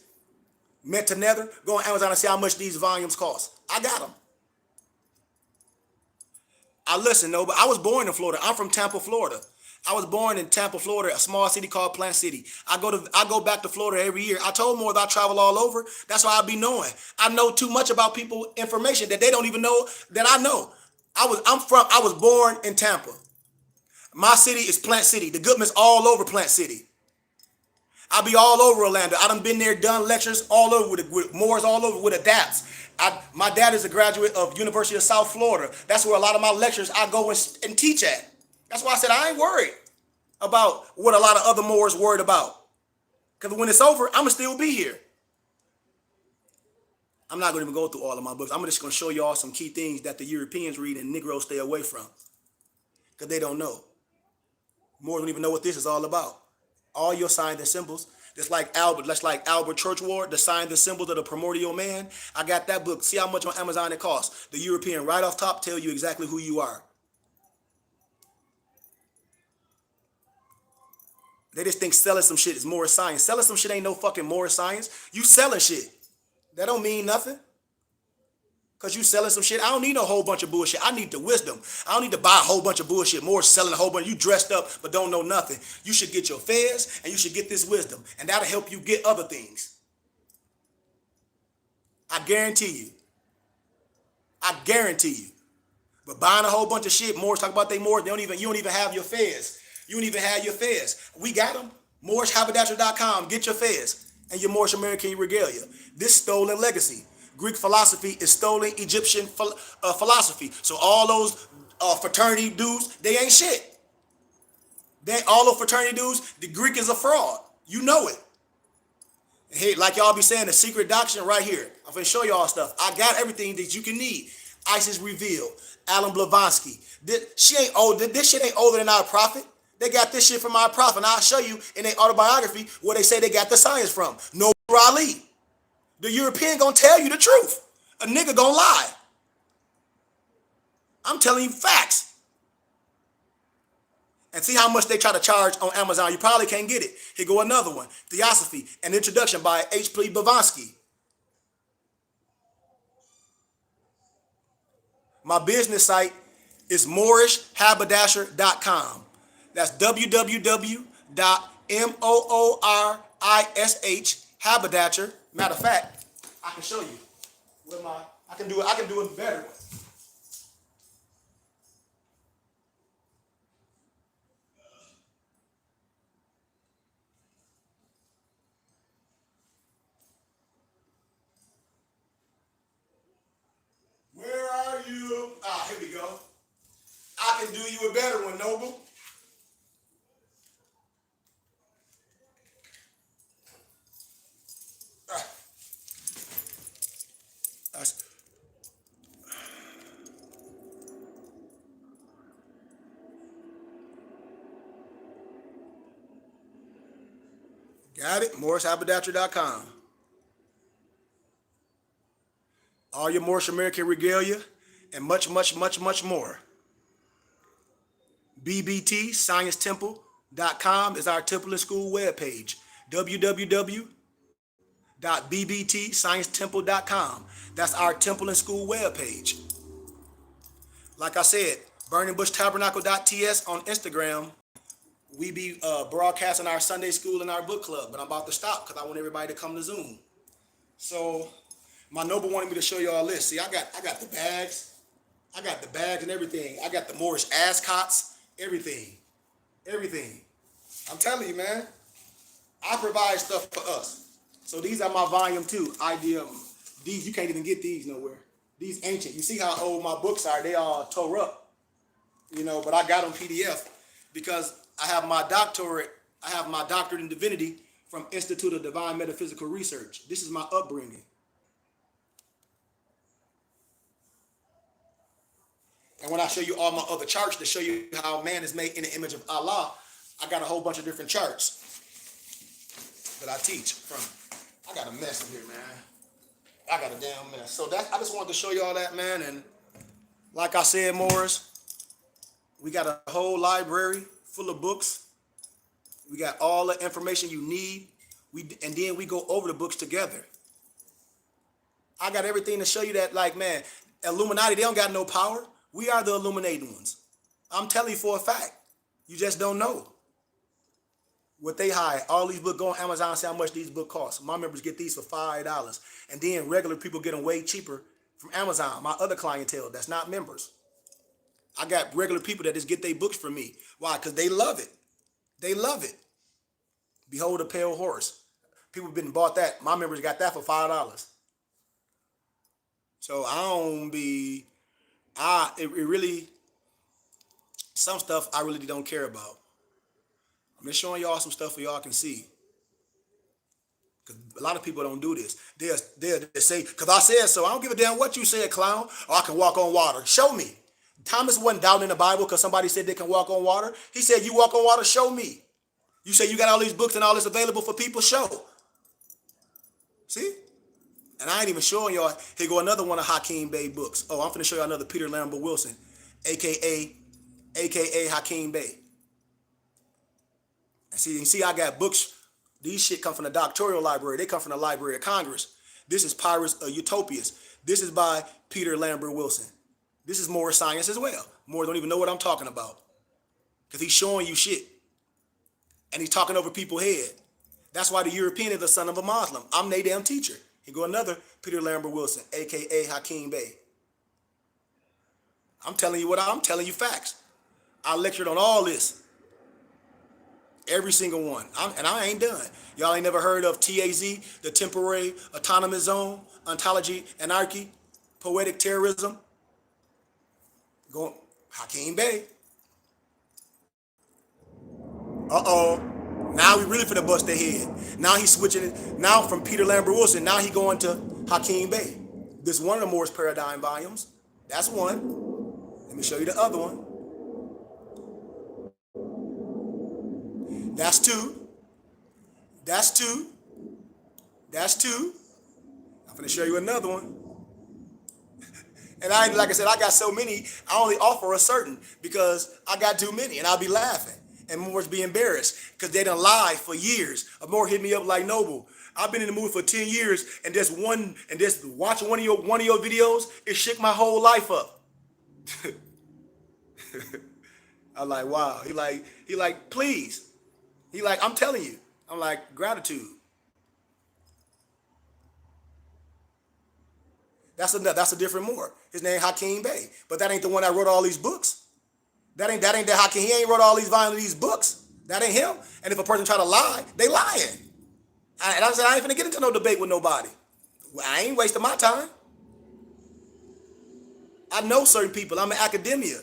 Meant to nether. Go on Amazon and see how much these volumes cost. I got them. I listen, no, but I was born in Florida. I'm from Tampa, Florida. I was born in Tampa, Florida, a small city called Plant City. I go back to Florida every year. I told more that I travel all over. That's why I be knowing. I know too much about people information that they don't even know that I know. I was born in Tampa. My city is Plant City. The Goodman's all over Plant City. I be all over Orlando. I done been there, done lectures all over with Moors all over with ADAPTS. My dad is a graduate of University of South Florida. That's where a lot of my lectures I go and teach at. That's why I said I ain't worried about what a lot of other Moors worried about. Because when it's over, I'm going to still be here. I'm not going to even go through all of my books. I'm just going to show y'all some key things that the Europeans read and Negroes stay away from. Because they don't know. Moors don't even know what this is all about. All your signs and symbols. Just like Albert Churchward, the signs and symbols of the primordial man. I got that book. See how much on Amazon it costs. The European right off top tell you exactly who you are. They just think selling some shit is more science. Selling some shit ain't no fucking more science. You selling shit. That don't mean nothing. Because you selling some shit. I don't need a whole bunch of bullshit. I need the wisdom. I don't need to buy a whole bunch of bullshit. More selling a whole bunch. You dressed up but don't know nothing. You should get your fez and you should get this wisdom. And that'll help you get other things. I guarantee you. I guarantee you. But buying a whole bunch of shit, Moors talk about they Moors, you don't even have your fez. You don't even have your fez. We got them. MoorsHaberdasher.com. Get your fez and your Moorish American regalia. This stolen legacy. Greek philosophy is stolen Egyptian philosophy. So all those fraternity dudes, they ain't shit. All those fraternity dudes, the Greek is a fraud. You know it. Hey, like y'all be saying, the secret doctrine right here. I'm finna show y'all stuff. I got everything that you can need. Isis Revealed. Alan Blavatsky. This shit ain't older than our prophet. They got this shit from our prophet. And I'll show you in their autobiography where they say they got the science from. No Ali. The European gonna tell you the truth. A nigga gonna lie. I'm telling you facts. And see how much they try to charge on Amazon. You probably can't get it. Here go another one. Theosophy, an introduction by H.P. Blavatsky. My business site is MoorisHaberdasher.com. That's www.moorish Matter of fact, I can show you. I can do it better. Where are you? Here we go. I can do you a better one, Noble. Got it? MoorisHaberdasher.com. All your Moorish American regalia and much, much, much, much more. BBTScienceTemple.com is our Temple and School webpage. www.bbtsciencetemple.com. That's our Temple and School webpage. Like I said, burningbushtabernacle.ts on Instagram. We be broadcasting our Sunday school and our book club, but I'm about to stop because I want everybody to come to Zoom. So my noble wanted me to show you all this. See, I got the bags. I got the bags and everything. I got the Moorish ascots, everything. Everything. I'm telling you, man. I provide stuff for us. So these are my volume 2. Idea. These, you can't even get these nowhere. These ancient. You see how old my books are. They all tore up. But I got them PDF because I have my doctorate. I have my doctorate in divinity from Institute of Divine Metaphysical Research. This is my upbringing. And when I show you all my other charts to show you how man is made in the image of Allah, I got a whole bunch of different charts that I teach from. I got a mess in here, man. I got a damn mess. So I just wanted to show you all that, man. And like I said, Morris, we got a whole library full of books. We got all the information you need. And then we go over the books together. I got everything to show you that, like, man, Illuminati, they don't got no power. We are the illuminating ones. I'm telling you for a fact. You just don't know what they hide. All these books, go on Amazon and see how much these books cost. My members get these for $5. And then regular people get them way cheaper from Amazon. My other clientele that's not members. I got regular people that just get their books from me. Why? Because they love it. They love it. Behold a Pale Horse. People have been bought that. My members got that for $5. So it really, some stuff I really don't care about. I'm just showing y'all some stuff so y'all can see. Because a lot of people don't do this. They'll say, because I said so. I don't give a damn what you said, clown. Or I can walk on water. Show me. Thomas wasn't doubting in the Bible because somebody said they can walk on water. He said, you walk on water, show me. You say you got all these books and all this available for people, show. See? And I ain't even showing y'all. Here go another one of Hakeem Bey books. Oh, I'm finna show you another Peter Lambert Wilson, AKA Hakeem Bey. And see, I got books. These shit come from the doctoral library. They come from the Library of Congress. This is Pyrus Utopias. This is by Peter Lambert Wilson. This is more science as well. More don't even know what I'm talking about. Because he's showing you shit. And he's talking over people's head. That's why the European is the son of a Muslim. I'm their damn teacher. Here go another Peter Lambert Wilson, AKA Hakeem Bey. I'm telling you facts. I lectured on all this. Every single one. And I ain't done. Y'all ain't never heard of TAZ, the Temporary Autonomous Zone, Ontology, Anarchy, Poetic Terrorism? Going, Hakeem Bey. Now we really finna bust their head. Now he's switching it. Now from Peter Lambert Wilson, now he going to Hakeem Bey. This is one of the Moorish Paradigm volumes. That's one. Let me show you the other one. That's two. That's two. That's two. I'm finna show you another one. And like I said, I got so many, I only offer a certain because I got too many and I'll be laughing. And Moore's be embarrassed because they done lied for years. Moore hit me up like, Noble, I've been in the movie for 10 years and just watching one of your videos, it shook my whole life up. I'm like, wow. He like, please. He like, I'm telling you. I'm like, gratitude. That's a different Moore. His name Hakeem Bey. But that ain't the one that wrote all these books. That ain't that Hakeem. He ain't wrote all these volumes of these books. That ain't him. And if a person try to lie, they lying. And I said, I ain't finna get into no debate with nobody. I ain't wasting my time. I know certain people. I'm in academia.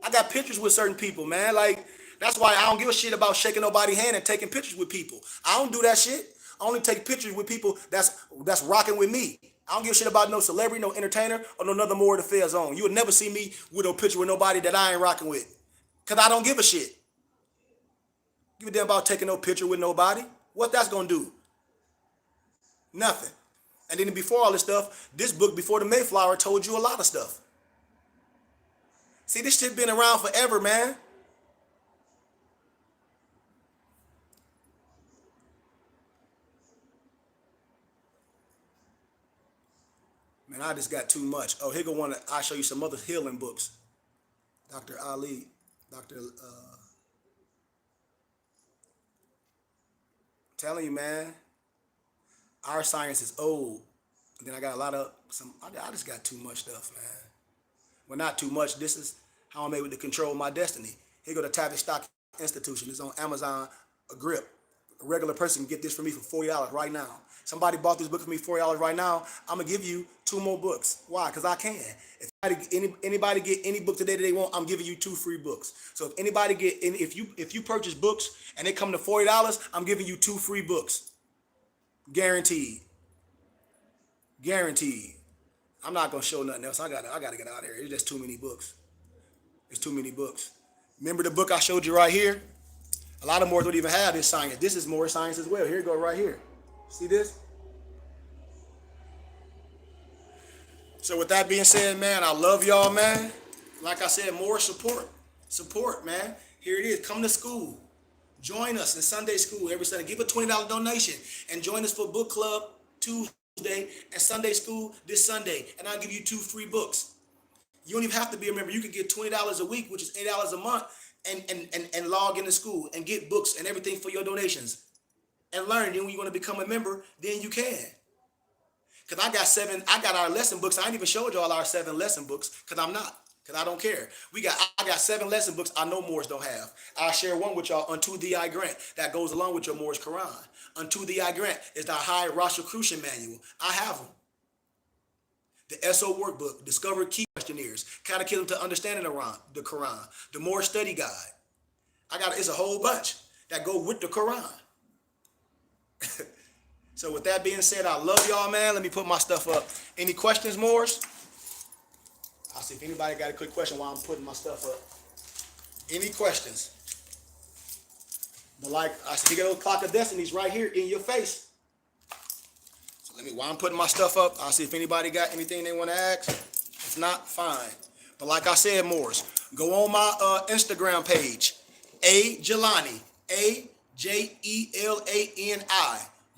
I got pictures with certain people, man. Like, that's why I don't give a shit about shaking nobody's hand and taking pictures with people. I don't do that shit. I only take pictures with people that's rocking with me. I don't give a shit about no celebrity, no entertainer, or no another More of the Fair Zone. You would never see me with no picture with nobody that I ain't rocking with. Because I don't give a shit. Give a damn about taking no picture with nobody. What that's going to do? Nothing. And then before all this stuff, this book, Before the Mayflower, told you a lot of stuff. See, this shit been around forever, man. Man, I just got too much. Oh, here go one. I'll show you some other healing books. Dr. Ali, Dr. Telling you, man, our science is old. And then I got a lot of I just got too much stuff, man. Well, not too much. This is how I'm able to control my destiny. Here go the Tavistock Institution. It's on Amazon, a grip. A regular person can get this for me for $40 right now. Somebody bought this book for me $40 right now. I'm gonna give you 2 more books. Why? Because I can. If anybody get any book today that they want, I'm giving you 2 free books. So if anybody get any, if you purchase books and they come to $40, I'm giving you 2 free books, guaranteed, guaranteed. I'm not gonna show nothing else. I gotta get out of here. It's just too many books. It's too many books. Remember the book I showed you right here? A lot of more don't even have this science. This is more science as well. Here you go, right here. See this? So with that being said, man, I love y'all, man. Like I said, more support. Support, man. Here it is. Come to school. Join us in Sunday school every Sunday. Give a $20 donation and join us for book club Tuesday and Sunday school this Sunday. And I'll give you 2 free books. You don't even have to be a member. You can get $20 a week, which is $8 a month, and log into school and get books and everything for your donations. And learn. Then when you want to become a member, then you can. Because I got our lesson books. I ain't even showed y'all our 7 lesson books because I'm not. Because I don't care. I got 7 lesson books I know Moors don't have. I'll share one with y'all, Unto Thee I Grant, that goes along with your Moors Quran. Unto Thee I Grant is the High Rosicrucian Manual. I have them. The SO Workbook, Discover Key Questionnaires, Catechism to Understanding the Quran, the Moor Study Guide. It's a whole bunch that go with the Quran. So with that being said, I love y'all, man. Let me put my stuff up. Any questions, Moors? I'll see if anybody got a quick question while I'm putting my stuff up. Any questions? But like I see, the old clock of destiny's right here in your face. So while I'm putting my stuff up, I'll see if anybody got anything they want to ask. If not, fine. But like I said, Moors, go on my Instagram page, A Jelani, AJELANI,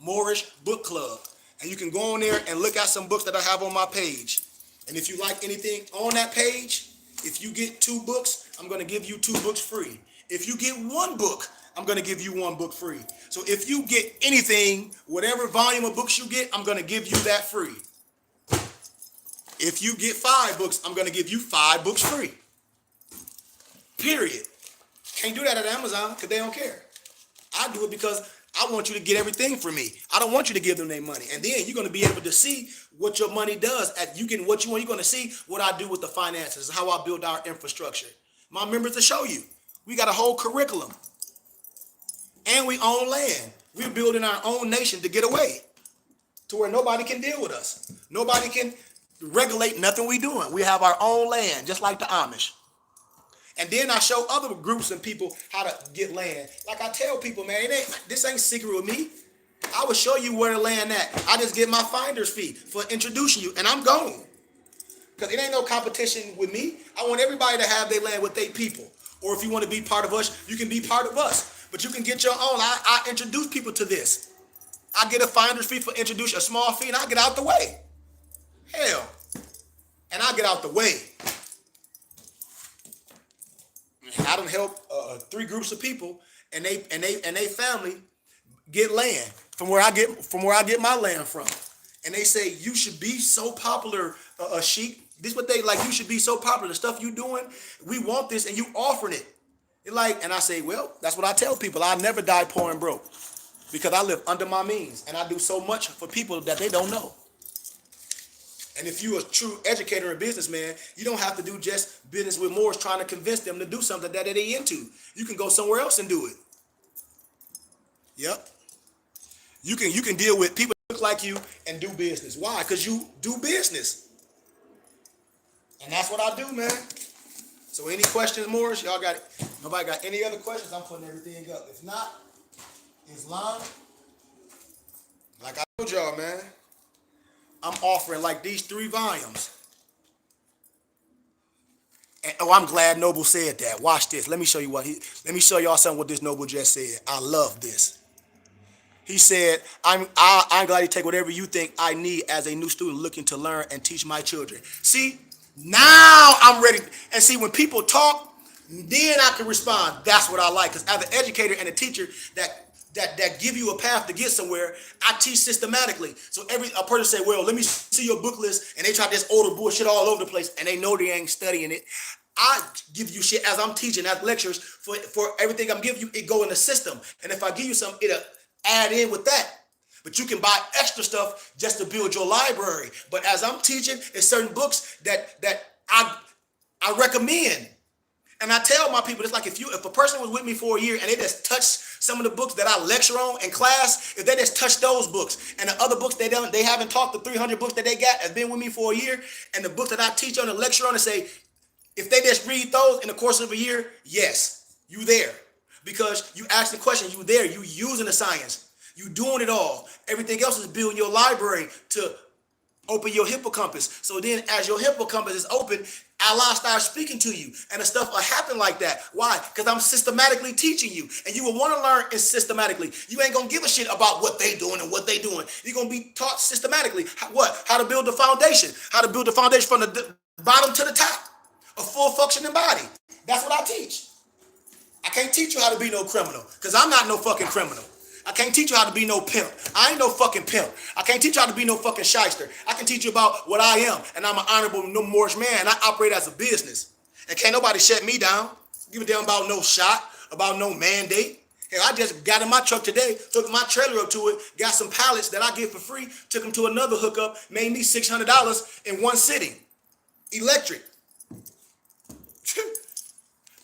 Moorish Book Club. And you can go on there and look at some books that I have on my page. And if you like anything on that page, if you get 2 books, I'm going to give you 2 books free. If you get 1 book, I'm going to give you 1 book free. So if you get anything, whatever volume of books you get, I'm going to give you that free. If you get 5 books, I'm going to give you 5 books free. Period. Can't do that at Amazon because they don't care. I do it because I want you to get everything from me. I don't want you to give them their money. And then you're going to be able to see what your money does. You get what you want. You're going to see what I do with the finances, how I build our infrastructure. My members to show you. We got a whole curriculum. And we own land. We're building our own nation to get away to where nobody can deal with us. Nobody can regulate nothing we doing. We have our own land, just like the Amish. And then I show other groups and people how to get land. Like I tell people, man, this ain't secret with me. I will show you where the land at. I just get my finder's fee for introducing you, and I'm gone. Because it ain't no competition with me. I want everybody to have their land with their people. Or if you want to be part of us, you can be part of us. But you can get your own. I introduce people to this. I get a finder's fee for introducing, a small fee, and I get out the way. Hell. And I get out the way. I done help 3 groups of people and they family get land from where I get my land from. And they say you should be so popular, Sheik. This is what they like. You should be so popular. The stuff you doing, we want this, and you offering it. And I say, well, that's what I tell people. I never die poor and broke because I live under my means and I do so much for people that they don't know. And if you're a true educator and businessman, you don't have to do just business with Moors trying to convince them to do something that they into. You can go somewhere else and do it. Yep. You can deal with people that look like you and do business. Why? Because you do business. And that's what I do, man. So any questions, Moors? Y'all got it? Nobody got any other questions? I'm putting everything up. If not, Islam, like I told y'all, man, I'm offering like these 3 volumes. And, I'm glad Noble said that. Watch this. Let me show you let me show y'all something what this Noble just said. I love this. He said, I'm glad you take whatever you think I need as a new student looking to learn and teach my children. See, now I'm ready. And see, when people talk, then I can respond. That's what I like. Because as an educator and a teacher that give you a path to get somewhere, I teach systematically. So a person say, well, let me see your book list, and they try to just order bullshit all over the place, and they know they ain't studying it. I give you shit as I'm teaching, as lectures, for everything I'm giving you, it go in the system. And if I give you something, it'll add in with that. But you can buy extra stuff just to build your library. But as I'm teaching, it's certain books that I recommend. And I tell my people, it's like if a person was with me for a year and they just touched some of the books that I lecture on in class, if they just touch those books and the other books they haven't taught, the 300 books that they got has been with me for a year, and the books that I teach on and lecture on, and say, if they just read those in the course of a year, yes, you there. Because you ask the question, you there, you using the science, you doing it all. Everything else is building your library to open your hippocampus. So then as your hippocampus is open, Allah starts speaking to you, and the stuff will happen like that. Why? Because I'm systematically teaching you, and you will want to learn it systematically. You ain't gonna give a shit about what they doing and what they doing. You're gonna be taught systematically how to build the foundation, from the bottom to the top, a full functioning body. That's what I teach. I can't teach you how to be no criminal, because I'm not no fucking criminal. I can't teach you how to be no pimp. I ain't no fucking pimp. I can't teach you how to be no fucking shyster. I can teach you about what I am, and I'm an honorable, no Moorish man. I operate as a business, and can't nobody shut me down. Give a damn about no shot, about no mandate. Hell, I just got in my truck today, took my trailer up to it, got some pallets that I get for free, took them to another hookup, made me $600 in one sitting. Electric.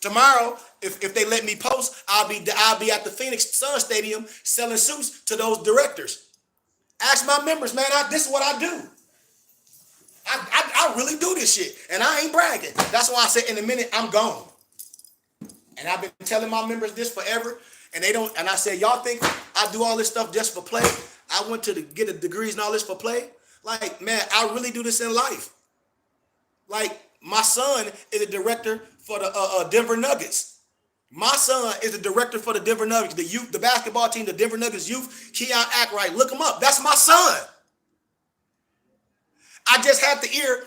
Tomorrow, if they let me post, I'll be at the Phoenix Sun Stadium selling suits to those directors. Ask my members, man. This is what I do. I really do this shit, and I ain't bragging. That's why I said in a minute I'm gone. And I've been telling my members this forever, and they don't. And I said, y'all think I do all this stuff just for play? I went to get a degrees and all this for play. Like, man, I really do this in life. Like, my son is a director for the Denver Nuggets. My son is the director for the Denver Nuggets, the basketball team, the Denver Nuggets youth. Keon Ackright, look him up. That's my son. I just had the ear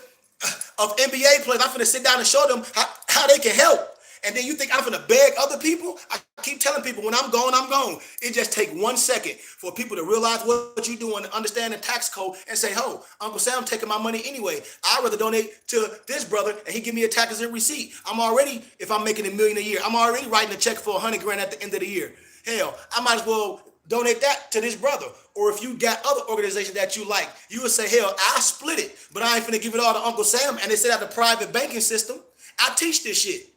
of NBA players. I'm finna sit down and show them how they can help. And then you think I'm finna beg other people? I keep telling people, when I'm gone, I'm gone. It just take 1 second for people to realize what you're doing, to understand the tax code, and say, "Oh, Uncle Sam taking my money anyway. I'd rather donate to this brother, and he give me a tax exempt receipt. I'm already, if I'm making $1 million a year, I'm already writing a check for $100 grand at the end of the year. Hell, I might as well donate that to this brother." Or if you got other organizations that you like, you would say, "Hell, I split it, but I ain't finna give it all to Uncle Sam." And they say that the private banking system. I teach this shit.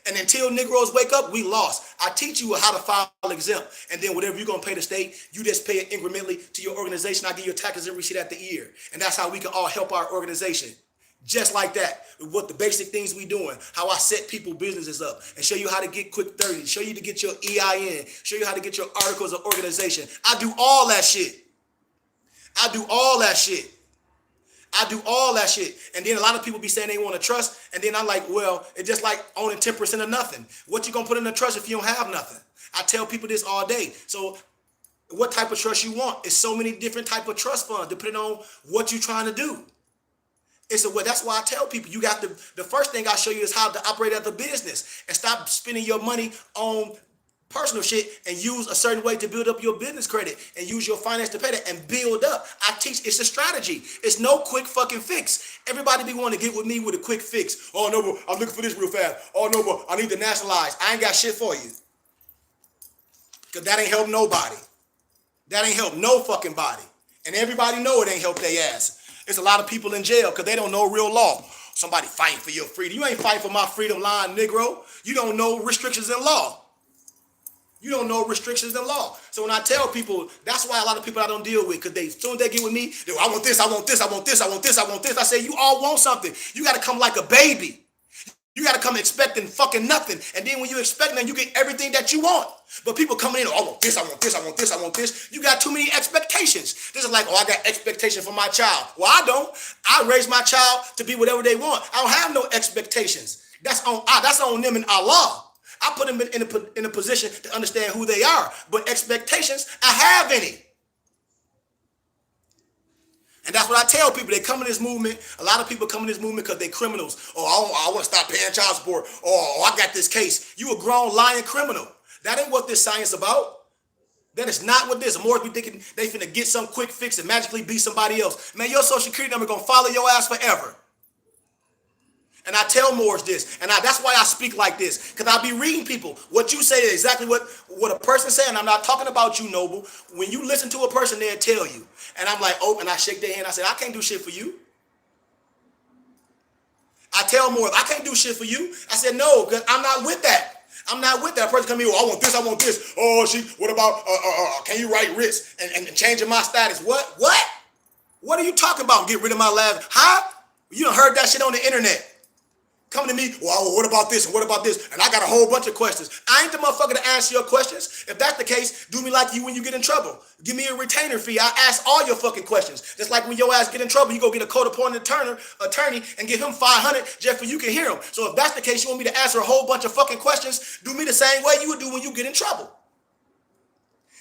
And until Negroes wake up, we lost. I teach you how to file exempt. And then whatever you're going to pay the state, you just pay it incrementally to your organization. I give you a tax exempt receipt at the year. And that's how we can all help our organization. Just like that, what the basic things we doing, how I set people businesses up, and show you how to get quick 30, show you to get your EIN, show you how to get your articles of organization. I do all that shit. I do all that shit. And then a lot of people be saying they want to trust. And then I'm like, well, it's just like owning 10% of nothing. What you going to put in the trust if you don't have nothing? I tell people this all day. So what type of trust you want? It's so many different type of trust funds depending on what you're trying to do. That's why I tell people, you got the first thing I show you is how to operate as a business and stop spending your money on personal shit and use a certain way to build up your business credit and use your finance to pay that and build up. I teach, it's a strategy. It's no quick fucking fix. Everybody be wanting to get with me with a quick fix. "Oh no, bro, I'm looking for this real fast. Oh no, bro, I need to nationalize." I ain't got shit for you. Because that ain't help nobody. That ain't help no fucking body. And everybody know it ain't help their ass. There's a lot of people in jail because they don't know real law. Somebody fighting for your freedom. You ain't fighting for my freedom, lying Negro. You don't know restrictions in law. You don't know restrictions in law. So when I tell people, that's why a lot of people I don't deal with, because as soon as they get with me, "I want this, I want this, I want this, I want this, I want this." I say, you all want something. You got to come like a baby. You got to come expecting fucking nothing. And then when you expect nothing, you get everything that you want. But people coming in, "I want this, I want this, I want this, I want this." You got too many expectations. This is like, "Oh, I got expectations for my child." Well, I don't. I raise my child to be whatever they want. I don't have no expectations. That's on them and Allah. I put them in a position to understand who they are. But expectations, I have any. And that's what I tell people. They come in this movement. A lot of people come in this movement because they criminals. Oh, I want to stop paying child support. Oh, I got this case. You a grown lying criminal. That ain't what this science about. That is not what this. More be thinking they finna get some quick fix and magically be somebody else. Man, your social security number gonna follow your ass forever. And I tell Moors this, and that's why I speak like this, because I be reading people. What you say is exactly what a person said, and I'm not talking about you, Noble. When you listen to a person, they'll tell you. And I'm like, oh, and I shake their hand. I said, I can't do shit for you. I tell Moors, I can't do shit for you. I said, no, because I'm not with that. I'm not with that. A person come here, oh, I want this, I want this. Oh, what about, can you write writs and changing my status? What? What are you talking about? Get rid of my last, huh? You done heard that shit on the internet. Come to me, well, what about this and what about this? And I got a whole bunch of questions. I ain't the motherfucker to answer your questions. If that's the case, do me like you when you get in trouble. Give me a retainer fee. I ask all your fucking questions. Just like when your ass get in trouble, you go get a court-appointed attorney and give him $500 just for you can hear him. So if that's the case, you want me to answer a whole bunch of fucking questions, do me the same way you would do when you get in trouble.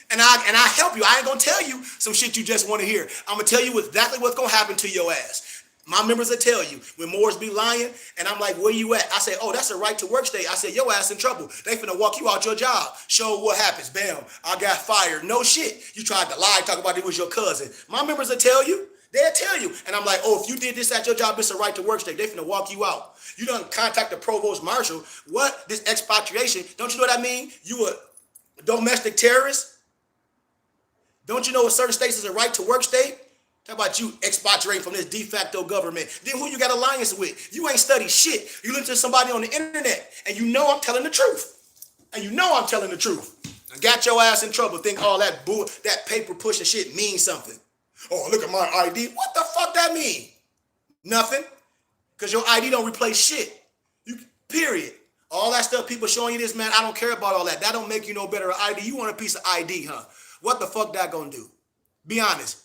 And I help you. I ain't gonna tell you some shit you just want to hear. I'm gonna tell you exactly what's gonna happen to your ass. My members will tell you when Moors be lying, and I'm like, where you at? I say, oh, that's a right to work state. I said, your ass in trouble. They finna walk you out your job. Show what happens. Bam, I got fired. No shit. You tried to lie, talk about it was your cousin. My members will tell you. They'll tell you. And I'm like, oh, if you did this at your job, it's a right to work state. They finna walk you out. You done contact the provost marshal. What? This expatriation. Don't you know what I mean? You a domestic terrorist? Don't you know in certain states is a right to work state? Talk about you expatriating from this de facto government. Then who you got alliance with? You ain't studied shit. You listen to somebody on the internet, and you know I'm telling the truth. And you know I'm telling the truth. I got your ass in trouble. Think all that bull, that paper pushing shit means something. Oh, look at my ID. What the fuck that mean? Nothing. Because your ID don't replace shit. You period. All that stuff people showing you this, man, I don't care about all that. That don't make you no better ID. You want a piece of ID, huh? What the fuck that gonna do? Be honest.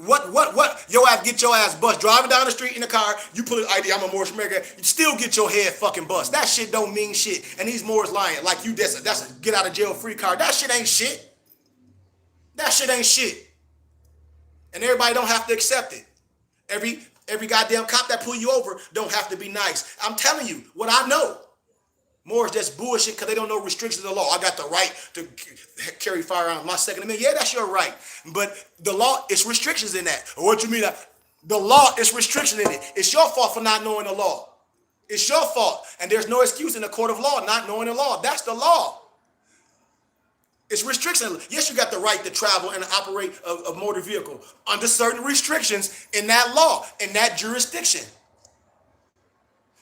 What? Your ass get your ass bust. Driving down the street in a car, you put an ID, I'm a Moorish American, you still get your head fucking bust. That shit don't mean shit. And these Moors lying like you, that's a get out of jail free card. That shit ain't shit. That shit ain't shit. And everybody don't have to accept it. Every goddamn cop that pull you over don't have to be nice. I'm telling you what I know. Moors just bullshit because they don't know restrictions of the law. I got the right to carry firearms. My Second Amendment, yeah, that's your right. But the law, it's restrictions in that. What you mean? The law is restriction in it. It's your fault for not knowing the law. It's your fault. And there's no excuse in the court of law not knowing the law. That's the law. It's restriction. Yes, you got the right to travel and operate a motor vehicle under certain restrictions in that law, in that jurisdiction.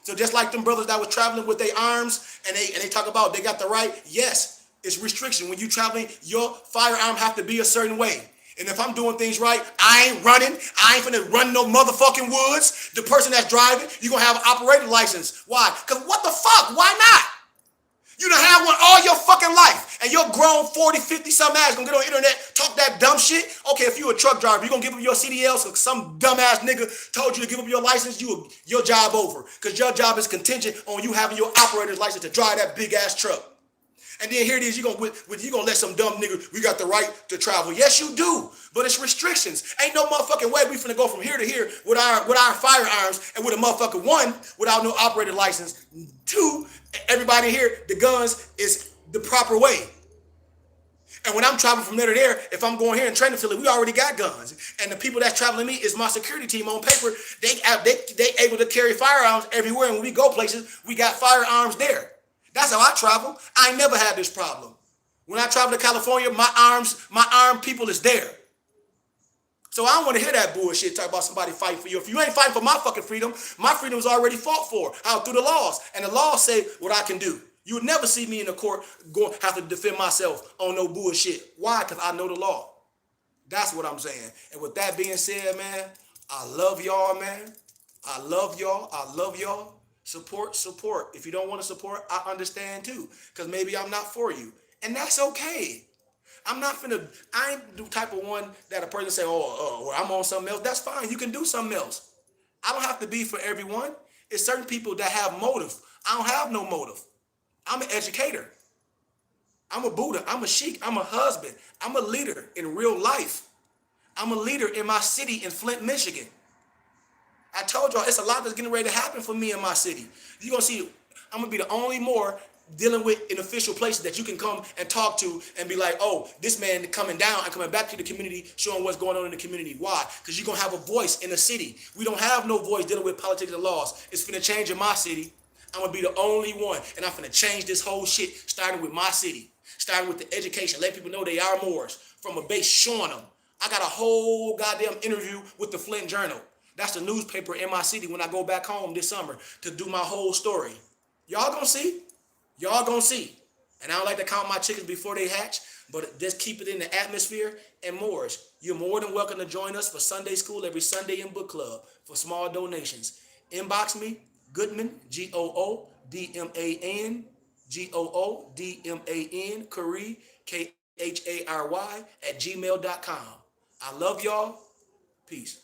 So just like them brothers that was traveling with their arms and they talk about they got the right, yes, it's restriction. When you traveling, your firearm have to be a certain way. And if I'm doing things right, I ain't running. I ain't finna run no motherfucking woods. The person that's driving, you gonna have an operator license. Why? Because what the fuck? Why not? You done have one all your fucking life. And your grown 40, 50 some ass gonna get on the internet, talk that dumb shit. Okay, if you a truck driver, you gonna give up your CDL so some dumb ass nigga told you to give up your license, your job over. Because your job is contingent on you having your operator's license to drive that big ass truck. And then here it is, you gonna let some dumb nigga, we got the right to travel. Yes, you do, but it's restrictions. Ain't no motherfucking way we finna go from here to here with our firearms and with a motherfucker, one, without no operator license. Two, everybody here, the guns is the proper way. And when I'm traveling from there to there, if I'm going here in training facility, we already got guns. And the people that's traveling me is my security team on paper. They able to carry firearms everywhere. And when we go places, we got firearms there. That's how I travel. I ain't never had this problem. When I travel to California, my armed people is there. So I don't want to hear that bullshit talk about somebody fighting for you. If you ain't fighting for my fucking freedom, my freedom is already fought for out through the laws. And the laws say what I can do. You would never see me in the court have to defend myself on no bullshit. Why? Because I know the law. That's what I'm saying. And with that being said, man, I love y'all, man. I love y'all. I love y'all. Support. If you don't want to support, I understand too. Because maybe I'm not for you. And that's okay. I ain't the type of one that a person say, well, I'm on something else. That's fine. You can do something else. I don't have to be for everyone. It's certain people that have motive. I don't have no motive. I'm an educator. I'm a Buddha. I'm a sheikh. I'm a husband. I'm a leader in real life. I'm a leader in my city in Flint, Michigan. I told y'all it's a lot that's getting ready to happen for me in my city. You're gonna see I'm gonna be the only more dealing with in official places that you can come and talk to and be like, oh, this man coming down and coming back to the community, showing what's going on in the community. Why? Because you're gonna have a voice in the city. We don't have no voice dealing with politics and laws. It's finna change in my city. I'm gonna be the only one, and I'm finna change this whole shit, starting with my city, starting with the education. Let people know they are Moors from a base, showing them. I got a whole goddamn interview with the Flint Journal. That's the newspaper in my city when I go back home this summer to do my whole story. Y'all gonna see. Y'all gonna see. And I don't like to count my chickens before they hatch, but just keep it in the atmosphere. And Moors, you're more than welcome to join us for Sunday school every Sunday in book club for small donations. Inbox me, Goodman, Goodman, Goodman, Khary, Khary, @gmail.com. I love y'all. Peace.